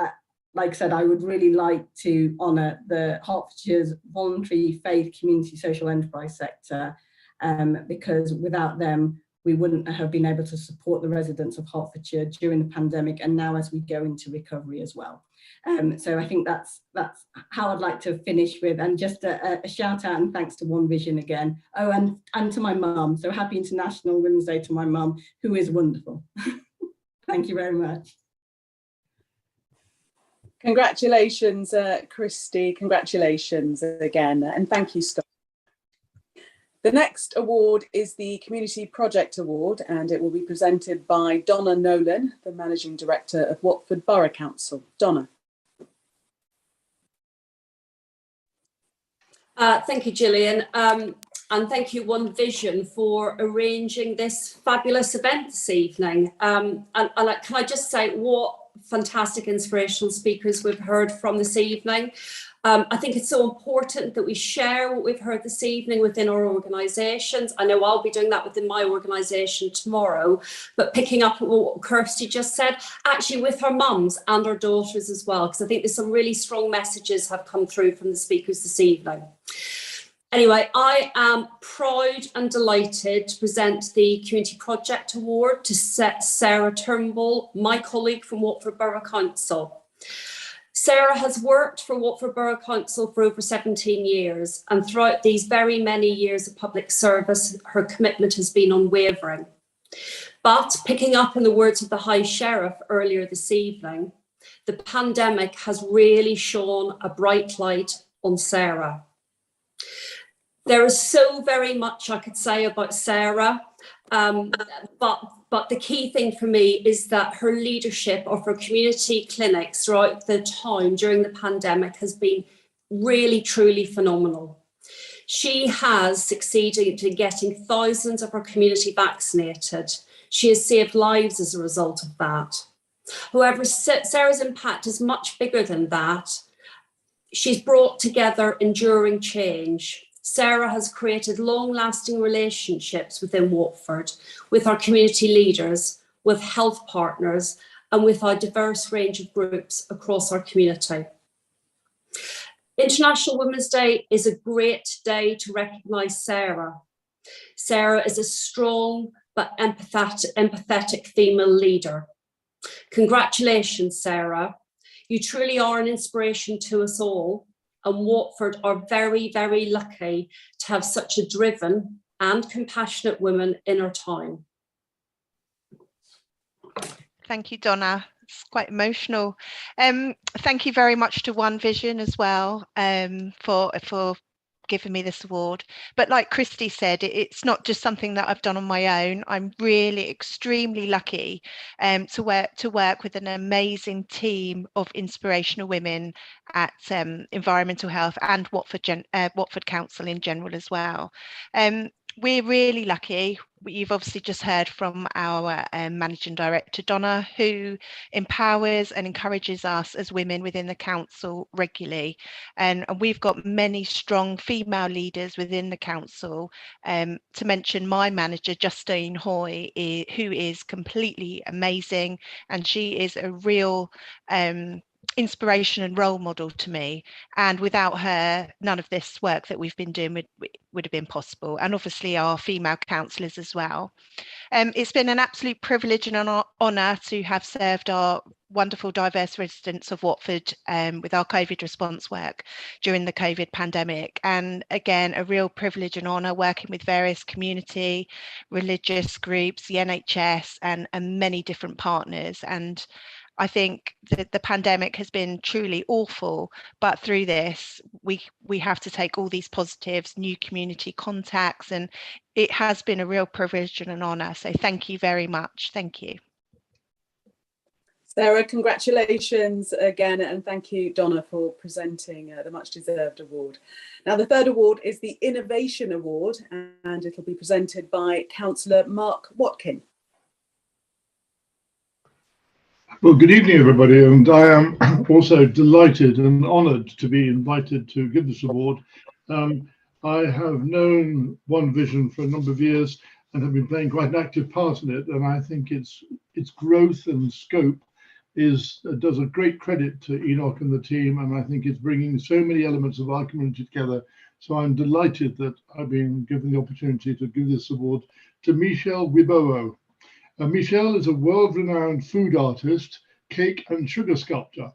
like I said, I would really like to honour the Hertfordshire's voluntary faith community social enterprise sector, because without them, we wouldn't have been able to support the residents of Hertfordshire during the pandemic and now as we go into recovery as well. So I think that's how I'd like to finish with, and just a shout out and thanks to One Vision again. Oh, and to my mum. So happy International Women's Day to my mum, who is wonderful. Thank you very much. Congratulations, Christy. Congratulations again. And thank you, Scott. The next award is the Community Project Award, and it will be presented by Donna Nolan, the Managing Director of Watford Borough Council. Donna. Thank you, Gillian. And thank you, One Vision, for arranging this fabulous event this evening. And can I just say what fantastic inspirational speakers we've heard from this evening. I think it's so important that we share what we've heard this evening within our organisations. I know I'll be doing that within my organisation tomorrow, but picking up on what Kirsty just said, actually with our mums and our daughters as well, because I think there's some really strong messages have come through from the speakers this evening. Anyway, I am proud and delighted to present the Community Project Award to Sarah Turnbull, my colleague from Watford Borough Council. Sarah has worked for Watford Borough Council for over 17 years, and throughout these very many years of public service, her commitment has been unwavering. But picking up on the words of the High Sheriff earlier this evening, the pandemic has really shone a bright light on Sarah. There is so very much I could say about Sarah, but the key thing for me is that her leadership of her community clinics throughout the town during the pandemic has been really, truly phenomenal. She has succeeded in getting thousands of her community vaccinated. She has saved lives as a result of that. However, Sarah's impact is much bigger than that. She's brought together enduring change. Sarah has created long-lasting relationships within Watford, with our community leaders, with health partners, and with our diverse range of groups across our community. International Women's Day is a great day to recognise Sarah. Sarah is a strong but empathetic female leader. Congratulations, Sarah. You truly are an inspiration to us all. And Watford are very, very lucky to have such a driven and compassionate woman in our town. Thank you, Donna. It's quite emotional. Thank you very much to One Vision as well for giving me this award. But like Christy said, it's not just something that I've done on my own. I'm really extremely lucky to work with an amazing team of inspirational women at Environmental Health and Watford Council in general as well. We're really lucky. You've obviously just heard from our Managing Director, Donna, who empowers and encourages us as women within the council regularly. And we've got many strong female leaders within the council, to mention my manager, Justine Hoy, who is completely amazing. And she is a real inspiration and role model to me, and without her none of this work that we've been doing would have been possible, and obviously our female councillors as well. It's been an absolute privilege and an honour to have served our wonderful diverse residents of Watford with our COVID response work during the COVID pandemic, and again a real privilege and honour working with various community, religious groups, the NHS and many different partners. And I think that the pandemic has been truly awful, but through this, we have to take all these positives, new community contacts, and it has been a real privilege and an honour. So thank you very much. Thank you. Sarah, congratulations again, and thank you, Donna, for presenting the much deserved award. Now, the third award is the Innovation Award, and it'll be presented by Councillor Mark Watkin. Well, good evening, everybody, and I am also delighted and honoured to be invited to give this award. I have known One Vision for a number of years and have been playing quite an active part in it, and I think its growth and scope does a great credit to Enoch and the team, and I think it's bringing so many elements of our community together. So I'm delighted that I've been given the opportunity to give this award to Michelle Wibowo. Michelle is a world-renowned food artist, cake and sugar sculptor.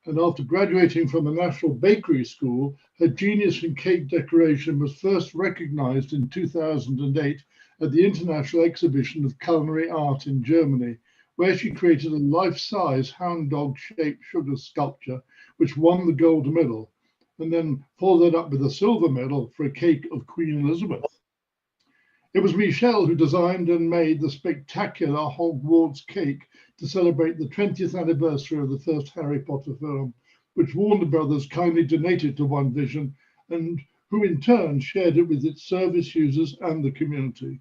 And after graduating from the National Bakery School, her genius in cake decoration was first recognized in 2008 at the International Exhibition of Culinary Art in Germany, where she created a life-size hound dog-shaped sugar sculpture, which won the gold medal, and then followed that up with a silver medal for a cake of Queen Elizabeth. It was Michelle who designed and made the spectacular Hogwarts cake to celebrate the 20th anniversary of the first Harry Potter film, which Warner Brothers kindly donated to One Vision, and who in turn shared it with its service users and the community.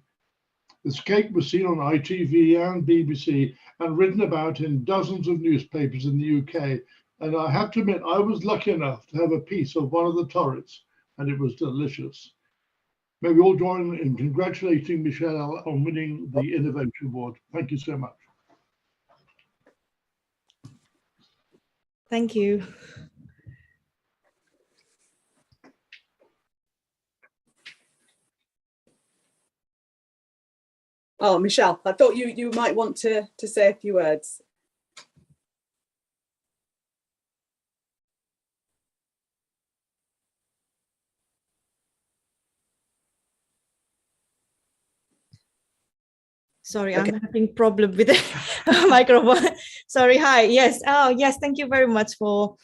This cake was seen on ITV and BBC and written about in dozens of newspapers in the UK. And I have to admit, I was lucky enough to have a piece of one of the turrets, and it was delicious. May we all join in congratulating Michelle on winning the Innovation Award. Thank you so much. Thank you. Oh, Michelle, I thought you might want to say a few words. Sorry, okay. I'm having problem with the microphone. Sorry, hi, yes. Oh, yes, thank you very much for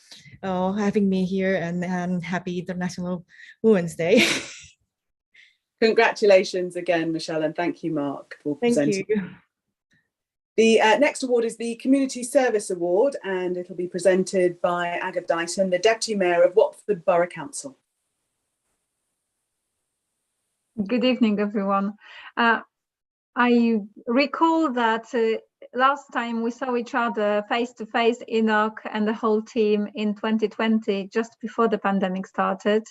having me here, and happy International Women's Day. Congratulations again, Michelle, and thank you, Mark, for presenting. Thank you. The next award is the Community Service Award, and it'll be presented by Aga Dyson, the Deputy Mayor of Watford Borough Council. Good evening, everyone. I recall that last time we saw each other face to face, Enoch and the whole team in 2020, just before the pandemic started.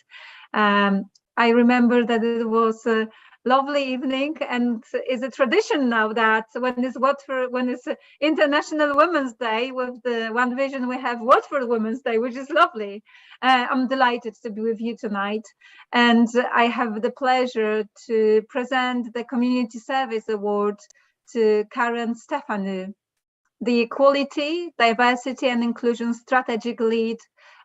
I remember that it was a lovely evening, and it's a tradition now that when it's International Women's Day with the One Vision, we have Watford Women's Day, which is lovely. I'm delighted to be with you tonight, and I have the pleasure to present the Community Service Award to Karen Stefanu, the Equality, Diversity and Inclusion Strategic Lead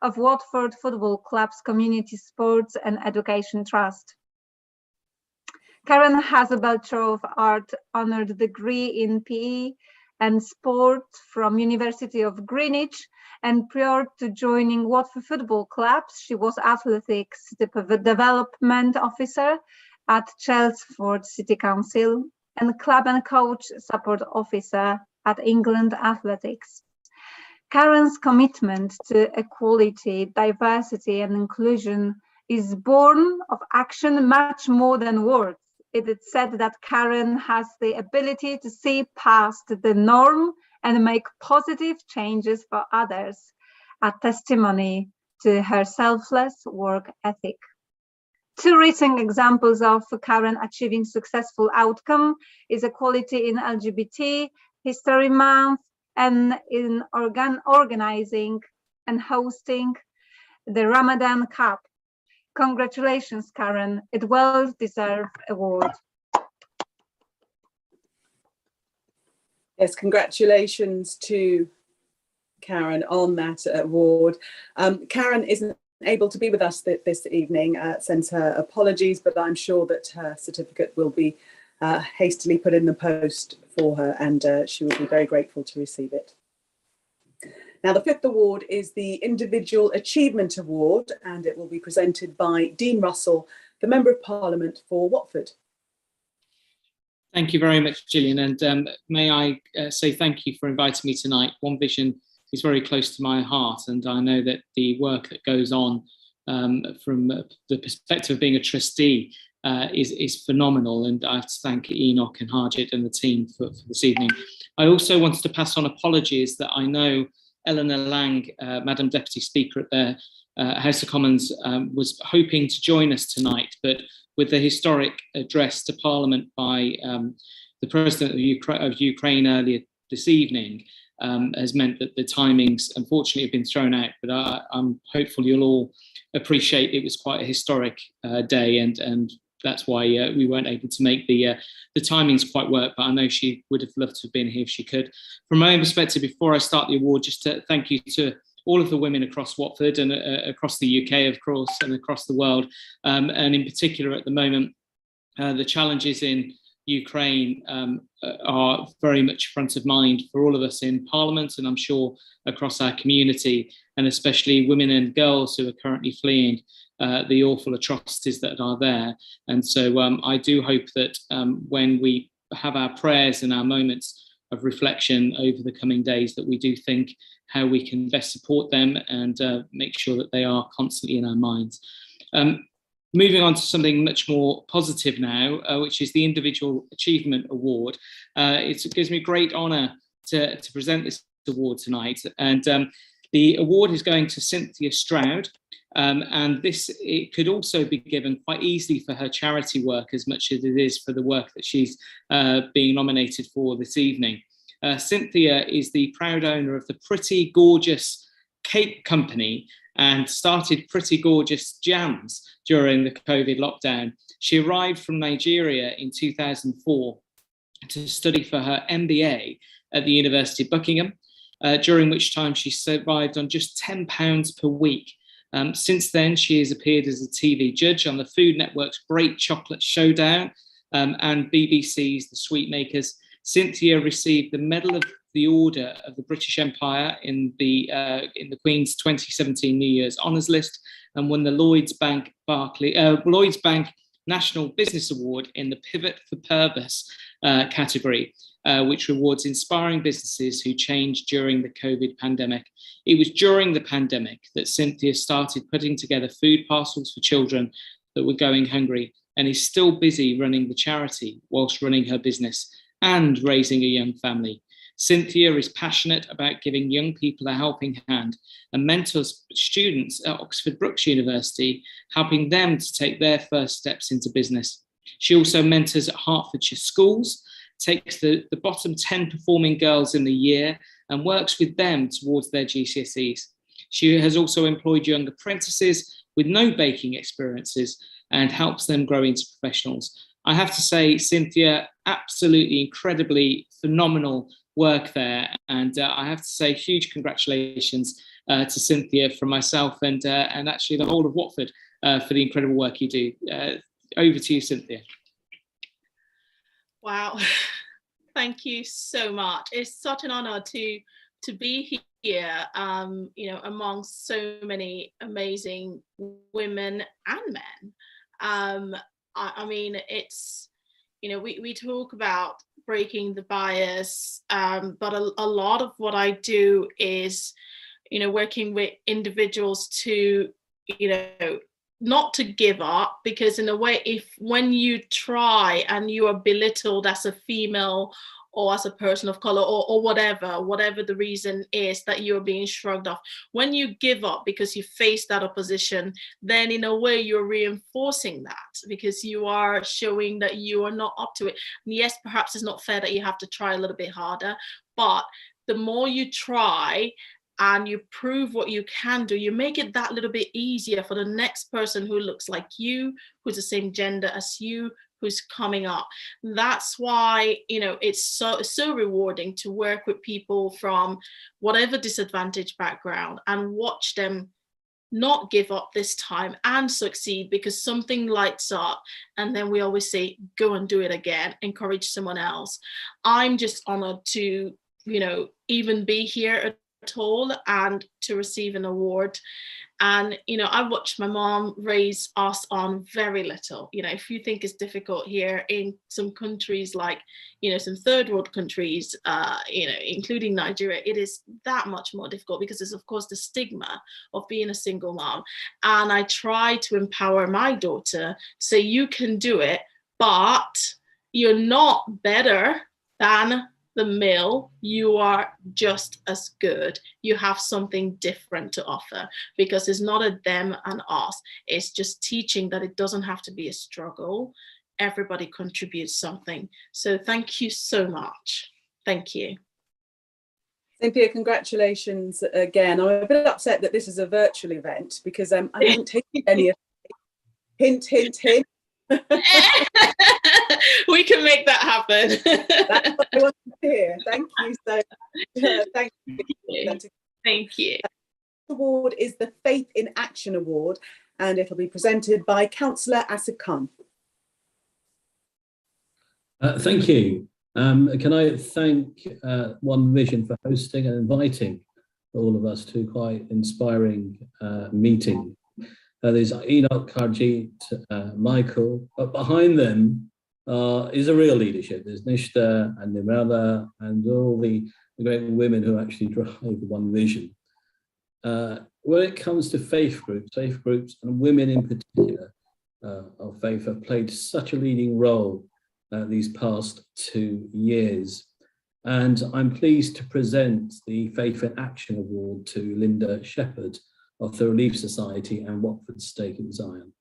of Watford Football Club's Community Sports and Education Trust. Karen has a Bachelor of Art honored degree in PE and sport from University of Greenwich, and prior to joining Watford Football Clubs, she was athletics development officer at Chelmsford City Council and club and coach support officer at England Athletics. Karen's commitment to equality, diversity and inclusion is born of action much more than words. It is said that Karen has the ability to see past the norm and make positive changes for others, a testimony to her selfless work ethic. Two recent examples of Karen achieving successful outcome is equality in LGBT History Month and in organizing and hosting the Ramadan Cup. Congratulations, Karen. It well-deserved award. Yes, congratulations to Karen on that award. Karen isn't able to be with us this evening, sends her apologies, but I'm sure that her certificate will be hastily put in the post for her, and she will be very grateful to receive it. Now, the fifth award is the Individual Achievement Award, and it will be presented by Dean Russell, the Member of Parliament for Watford. Thank you very much, Gillian, and may I say thank you for inviting me tonight. One Vision is very close to my heart, and I know that the work that goes on from the perspective of being a trustee is phenomenal, and I have to thank Enoch and Harjit and the team for this evening. I also wanted to pass on apologies that I know Eleanor Lang, Madam Deputy Speaker at the House of Commons, was hoping to join us tonight, but with the historic address to Parliament by the President of Ukraine earlier this evening, has meant that the timings unfortunately have been thrown out, but I'm hopeful you'll all appreciate it was quite a historic day, and that's why we weren't able to make the timings quite work, but I know she would have loved to have been here if she could. From my own perspective, before I start the award, just to thank you to all of the women across Watford and across the UK, of course, and across the world, and in particular at the moment, the challenges in Ukraine are very much front of mind for all of us in Parliament, and I'm sure across our community. and especially women and girls who are currently fleeing the awful atrocities that are there. And so I do hope that when we have our prayers and our moments of reflection over the coming days, that we do think how we can best support them and make sure that they are constantly in our minds. Moving on to something much more positive now, which is the Individual Achievement Award. It gives me great honour to present this award tonight. And the award is going to Cynthia Stroud. And it could also be given quite easily for her charity work as much as it is for the work that she's being nominated for this evening. Cynthia is the proud owner of the Pretty Gorgeous Cake Company and started Pretty Gorgeous Jams during the COVID lockdown. She arrived from Nigeria in 2004 to study for her MBA at the University of Buckingham, during which time she survived on just £10 per week. Since then, she has appeared as a TV judge on the Food Network's Great Chocolate Showdown and BBC's The Sweetmakers. Cynthia received the Medal of the Order of the British Empire in the Queen's 2017 New Year's Honours List, and won the Lloyds Bank National Business Award in the Pivot for Purpose category, which rewards inspiring businesses who changed during the COVID pandemic. It was during the pandemic that Cynthia started putting together food parcels for children that were going hungry, and is still busy running the charity whilst running her business and raising a young family. Cynthia is passionate about giving young people a helping hand and mentors students at Oxford Brookes University, helping them to take their first steps into business. She also mentors at Hertfordshire schools, takes the bottom 10 performing girls in the year and works with them towards their GCSEs. She has also employed young apprentices with no baking experiences and helps them grow into professionals. I have to say, Cynthia, absolutely incredibly phenomenal work there. And I have to say huge congratulations to Cynthia from myself and actually the whole of Watford for the incredible work you do. Over to you, Cynthia. Wow, thank you so much. It's such an honor to be here, amongst so many amazing women and men. I mean, it's, we talk about breaking the bias, but a lot of what I do is, working with individuals to, not to give up, because in a way, when you try and you are belittled as a female or as a person of color or whatever the reason is that you're being shrugged off, when you give up because you face that opposition, then in a way you're reinforcing that, because you are showing that you are not up to it. And yes, perhaps it's not fair that you have to try a little bit harder, but the more you try and you prove what you can do, you make it that little bit easier for the next person who looks like you, who's the same gender as you, who's coming up. That's why, it's so rewarding to work with people from whatever disadvantaged background and watch them not give up this time and succeed, because something lights up and then we always say, go and do it again, encourage someone else. I'm just honored to, even be here at all and to receive an award. And, I watched my mom raise us on very little. If you think it's difficult here in some countries like, some third world countries, including Nigeria, it is that much more difficult because there's, of course, the stigma of being a single mom. And I try to empower my daughter, say you can do it, but you're not better than the male, you are just as good. You have something different to offer, because it's not a them and us. It's just teaching that it doesn't have to be a struggle. Everybody contributes something. So thank you so much. Thank you. Cynthia, congratulations again. I'm a bit upset that this is a virtual event because I haven't taken any of hint, hint, hint. We can make that happen. That's what I want to hear. Thank you so much. Thank you. Thank you. The award is the Faith in Action Award, and it'll be presented by Councillor Asad Khan. Thank you. Can I thank One Vision for hosting and inviting all of us to quite inspiring meeting. There's Enoch, Karjit, Michael, but behind them is a real leadership. There's Nishta and Nimrata and all the great women who actually drive One Vision. When it comes to faith groups and women in particular of faith have played such a leading role these past 2 years. And I'm pleased to present the Faith in Action Award to Linda Shepherd of the Relief Society and Watford Stake in Zion.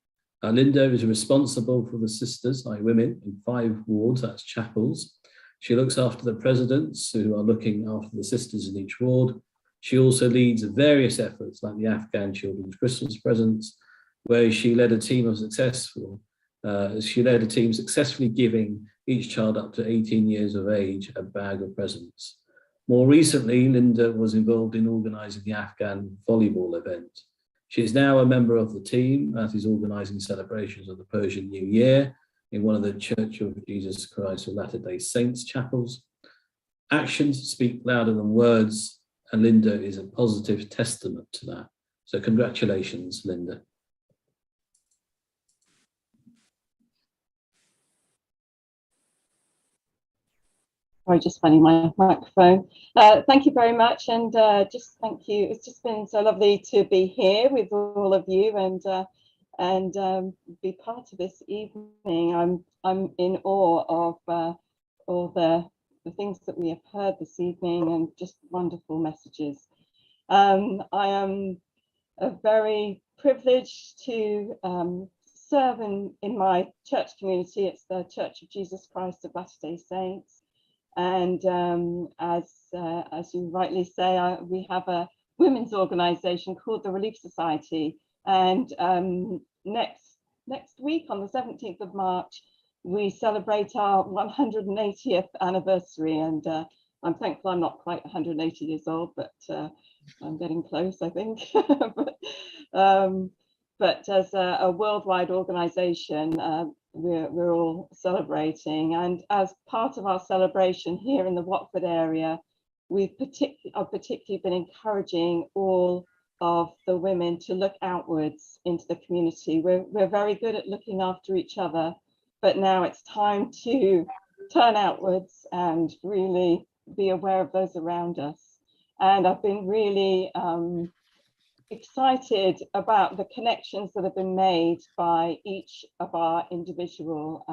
Linda is responsible for the sisters, like women, in 5 wards, that's chapels. She looks after the presidents who are looking after the sisters in each ward. She also leads various efforts like the Afghan Children's Christmas Presents, where she led a team successfully giving each child up to 18 years of age a bag of presents. More recently, Linda was involved in organising the Afghan volleyball event. She is now a member of the team that is organising celebrations of the Persian New Year in one of the Church of Jesus Christ of Latter-day Saints chapels. Actions speak louder than words, and Linda is a positive testament to that. So congratulations, Linda. Sorry, just finding my microphone. Thank you very much, and just thank you. It's just been so lovely to be here with all of you and be part of this evening. I'm in awe of all the things that we have heard this evening and just wonderful messages. I am very privileged to serve in my church community. It's the Church of Jesus Christ of Latter-day Saints. And as you rightly say, we have a women's organisation called the Relief Society. And next week, on the 17th of March, we celebrate our 180th anniversary. And I'm thankful I'm not quite 180 years old, but I'm getting close, I think. But as a worldwide organisation, we're all celebrating, and as part of our celebration here in the Watford area, we've particularly been encouraging all of the women to look outwards into the community. We're very good at looking after each other, but now it's time to turn outwards and really be aware of those around us. And I've been really excited about the connections that have been made by each of our individual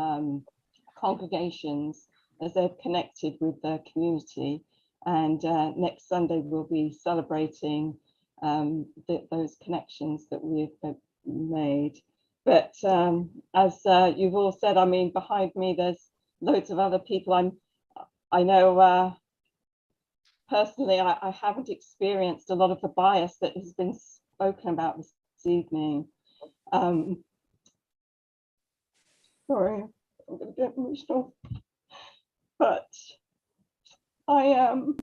congregations as they've connected with the community. And next Sunday we'll be celebrating those connections that we've made. But as you've all said, I mean, behind me there's loads of other people. I know personally, I haven't experienced a lot of the bias that has been spoken about this evening. Sorry, I'm going to get emotional. But I am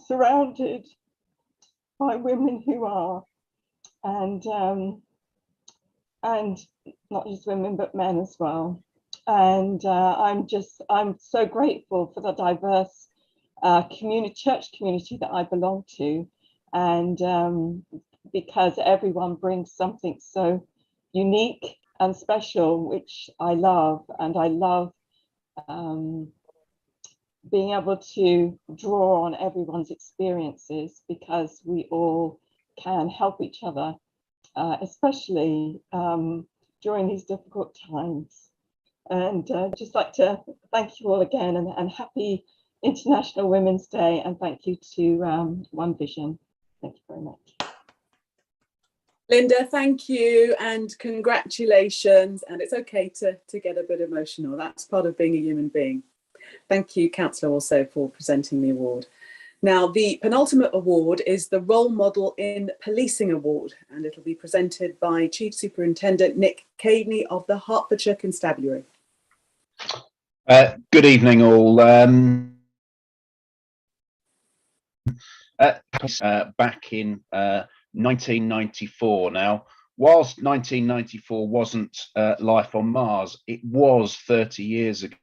surrounded by women who are, and not just women, but men as well. And I'm so grateful for the diverse church community that I belong to, and because everyone brings something so unique and special, which I love, and I love being able to draw on everyone's experiences, because we all can help each other, especially during these difficult times. And just like to thank you all again, and happy International Women's Day, and thank you to One Vision. Thank you very much. Linda, thank you and congratulations. And it's okay to get a bit emotional. That's part of being a human being. Thank you, Councillor, also for presenting the award. Now, the penultimate award is the Role Model in Policing Award, and it'll be presented by Chief Superintendent Nick Cadeney of the Hertfordshire Constabulary. Good evening, all. Back in 1994 now. Whilst 1994 wasn't Life on Mars, it was 30 years ago.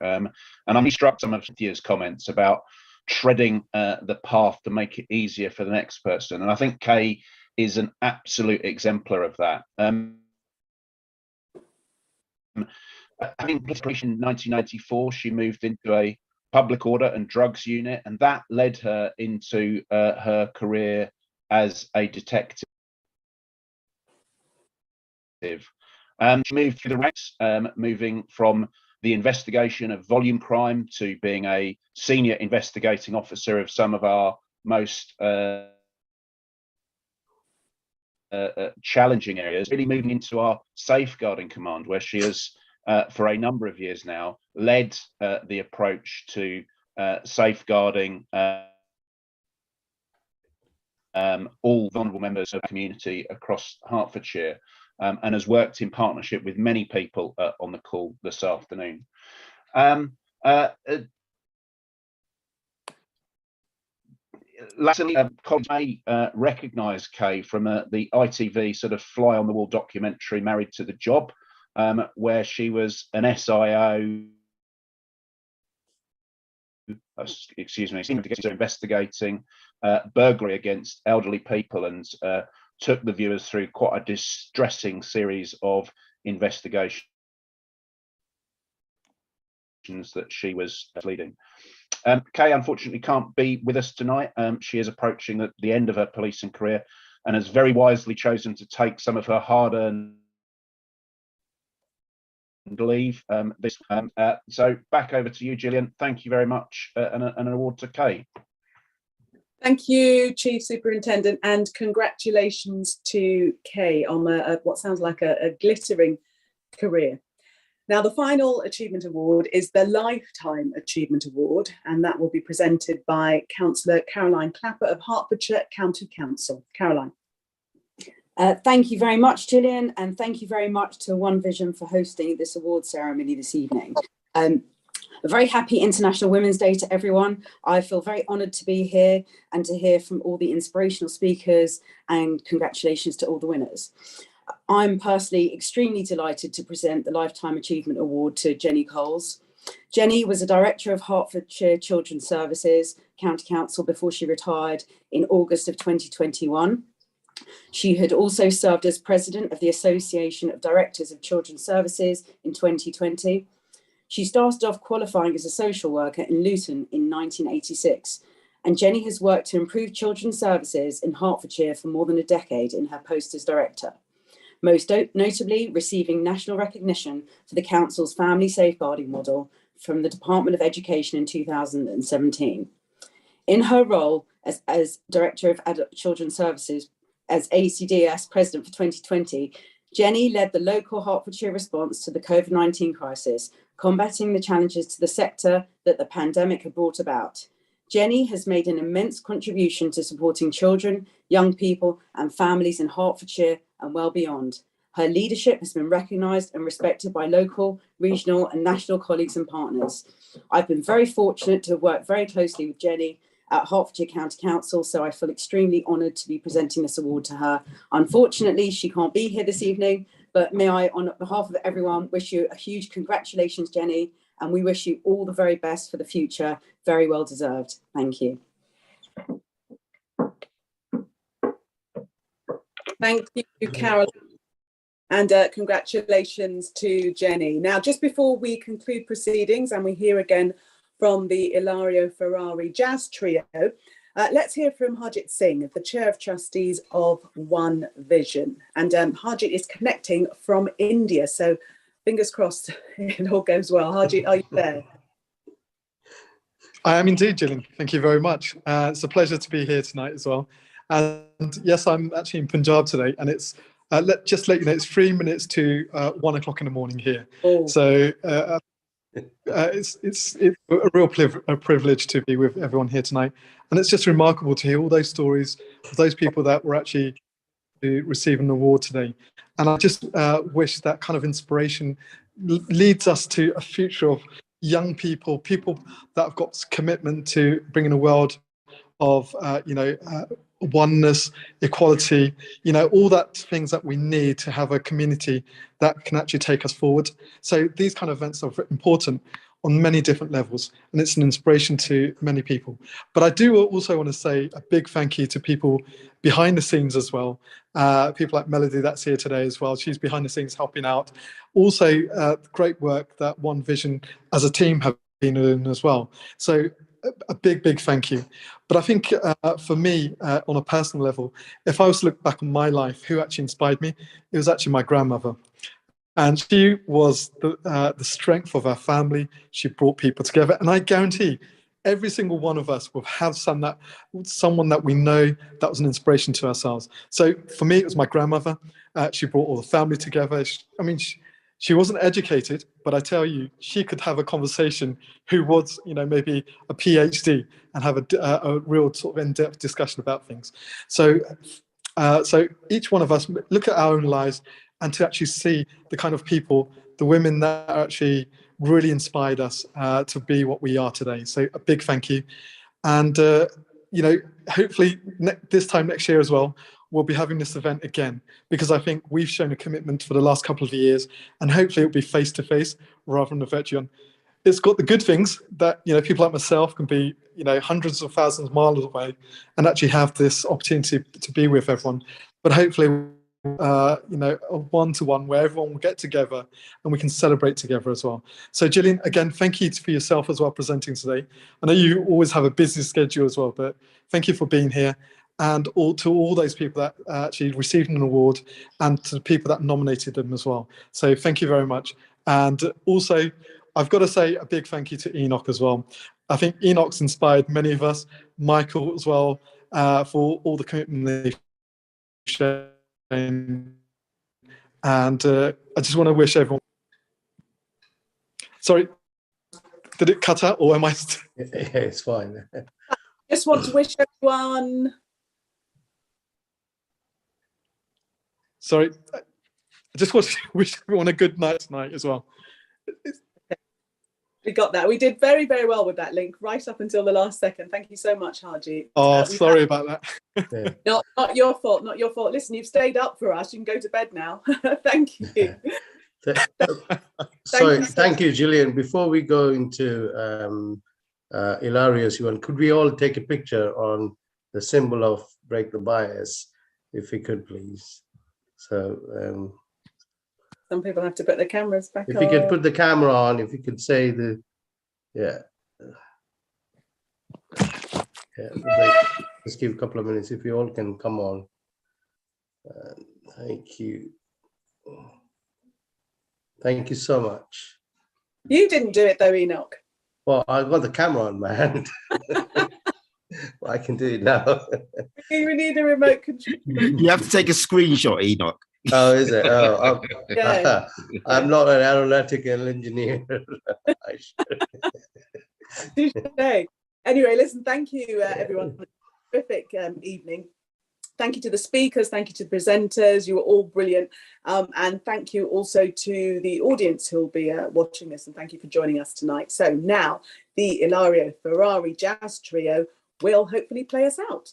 And I'm struck some of Cynthia's comments about treading the path to make it easier for the next person. And I think Kay is an absolute exemplar of that. Having discrimination in 1994, she moved into a public order and drugs unit, and that led her into her career as a detective. She moved through the ranks, moving from the investigation of volume crime to being a senior investigating officer of some of our most challenging areas, really moving into our safeguarding command, where she has, for a number of years now, led the approach to safeguarding all vulnerable members of the community across Hertfordshire, and has worked in partnership with many people on the call this afternoon. Lastly, colleagues may recognise Kay from the ITV sort of fly-on-the-wall documentary Married to the Job, where she was an SIO, investigating burglary against elderly people, and took the viewers through quite a distressing series of investigations that she was leading. Kay unfortunately can't be with us tonight. She is approaching the end of her policing career and has very wisely chosen to take some of her hard-earned leave. So back over to you, Gillian. Thank you very much, and an award to Kay. Thank you, Chief Superintendent, and congratulations to Kay on what sounds like a glittering career. Now, the final achievement award is the Lifetime Achievement Award, and that will be presented by Councillor Caroline Clapper of Hertfordshire County Council. Caroline. Thank you very much, Gillian, and thank you very much to One Vision for hosting this award ceremony this evening. A very happy International Women's Day to everyone. I feel very honoured to be here and to hear from all the inspirational speakers, and congratulations to all the winners. I'm personally extremely delighted to present the Lifetime Achievement Award to Jenny Coles. Jenny was a director of Hertfordshire Children's Services County Council before she retired in August of 2021. She had also served as president of the Association of Directors of Children's Services in 2020. She started off qualifying as a social worker in Luton in 1986, and Jenny has worked to improve children's services in Hertfordshire for more than a decade in her post as director, most notably receiving national recognition for the Council's family safeguarding model from the Department of Education in 2017. In her role as Director of Adult Children's Services, as ACDS President for 2020, Jenny led the local Hertfordshire response to the COVID-19 crisis, combating the challenges to the sector that the pandemic had brought about. Jenny has made an immense contribution to supporting children, young people and families in Hertfordshire and well beyond. Her leadership has been recognised and respected by local, regional and national colleagues and partners. I've been very fortunate to have worked very closely with Jenny at Hertfordshire County Council, so I feel extremely honoured to be presenting this award to her. Unfortunately, she can't be here this evening, but may I, on behalf of everyone, wish you a huge congratulations, Jenny, and we wish you all the very best for the future. Very well deserved. Thank you. Thank you, Caroline, and congratulations to Jenny. Now, just before we conclude proceedings and we hear again from the Illario Ferrari Jazz Trio, let's hear from Harjit Singh, the Chair of Trustees of One Vision. And Harjit is connecting from India, so fingers crossed it all goes well. Harjit, are you there? I am indeed, Gillian. Thank you very much. It's a pleasure to be here tonight as well. And yes, I'm actually in Punjab today, and it's just let you know, it's 3 minutes to 1 o'clock in the morning here. Oh. So it's a real privilege to be with everyone here tonight, and it's just remarkable to hear all those stories of those people that were actually receiving an award today. And I just wish that kind of inspiration leads us to a future of young people that have got commitment to bringing a world of oneness, equality, all that things that we need to have a community that can actually take us forward. So these kind of events are important on many different levels, and it's an inspiration to many people. But I do also want to say a big thank you to people behind the scenes as well. People like Melody that's here today as well. She's behind the scenes helping out. Also, great work that One Vision as a team have been doing as well. So a big thank you. But I think for me, on a personal level, if I was to look back on my life, who actually inspired me, it was actually my grandmother. And she was the strength of our family. She brought people together. And I guarantee every single one of us will have someone that we know that was an inspiration to ourselves. So for me, it was my grandmother. She brought all the family together. She wasn't educated, but I tell you, she could have a conversation who was, maybe a PhD and have a real sort of in-depth discussion about things. So each one of us look at our own lives and to actually see the kind of people, the women that actually really inspired us to be what we are today. So a big thank you. And, hopefully this time next year as well, we'll be having this event again, because I think we've shown a commitment for the last couple of years, and hopefully it'll be face-to-face rather than virtual. It's got the good things that, people like myself can be, hundreds of thousands of miles away and actually have this opportunity to be with everyone. But hopefully, a one-to-one where everyone will get together and we can celebrate together as well. So Gillian, again, thank you for yourself as well presenting today. I know you always have a busy schedule as well, but thank you for being here, and to all those people that actually received an award, and to the people that nominated them as well. So thank you very much. And also, I've got to say a big thank you to Enoch as well. I think Enoch's inspired many of us, Michael as well, for all the commitment they've shown. And I just want to wish everyone. Sorry, did it cut out, or am I? Yeah, it's fine. Just want to wish everyone. Sorry, I just want to wish everyone a good night tonight as well. We got that. We did very, very well with that link right up until the last second. Thank you so much, Haji. Oh, sorry about that. Not your fault, not your fault. Listen, you've stayed up for us. You can go to bed now. Thank you. Thank you, Gillian. Before we go into Illario's one, could we all take a picture on the symbol of Break the Bias, if we could, please? So some people have to put their cameras back on. If you could put the camera on, if you could say the, just give a couple of minutes if you all can come on. Thank you. Thank you so much. You didn't do it though, Enoch. Well, I've got the camera on my hand. Well, I can do it now. We need a remote control. You have to take a screenshot, Enoch. Oh, is it? Oh, Yeah. I'm not an aeronautical engineer. Anyway, listen, thank you, everyone, for a terrific evening. Thank you to the speakers, thank you to the presenters, you were all brilliant. And thank you also to the audience who will be watching this, and thank you for joining us tonight. So now the Illario Ferrari Jazz Trio will hopefully play us out.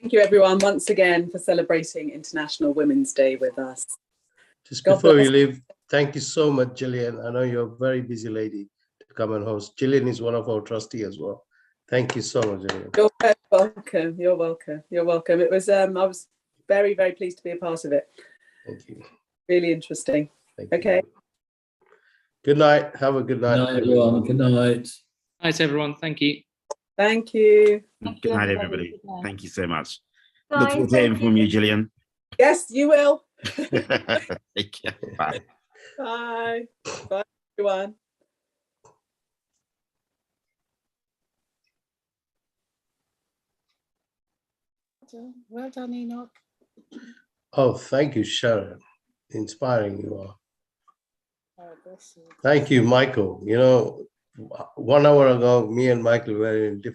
Thank you, everyone, once again for celebrating International Women's Day with us. Just God before bless. we leave, thank you so much, Gillian. I know you're a very busy lady to come and host. Gillian is one of our trustees as well. Thank you so much, Gillian. You're very welcome. You're welcome. You're welcome. It was I was very, very pleased to be a part of it. Thank you. Really interesting. Thank you. Good night. Have a good night. Good night, everyone. Good night. Night, everyone. Thank you. Thank you. Good night, everybody. Thank you so much. Bye, Look forward to thank hearing from you, Gillian. Yes, you will. Take care. Bye. Bye. Bye, everyone. Well done, Enoch. Oh, thank you, Sharon. Inspiring you are. Oh, bless you. Thank you, Michael. You know, 1 hour ago, me and Michael were in different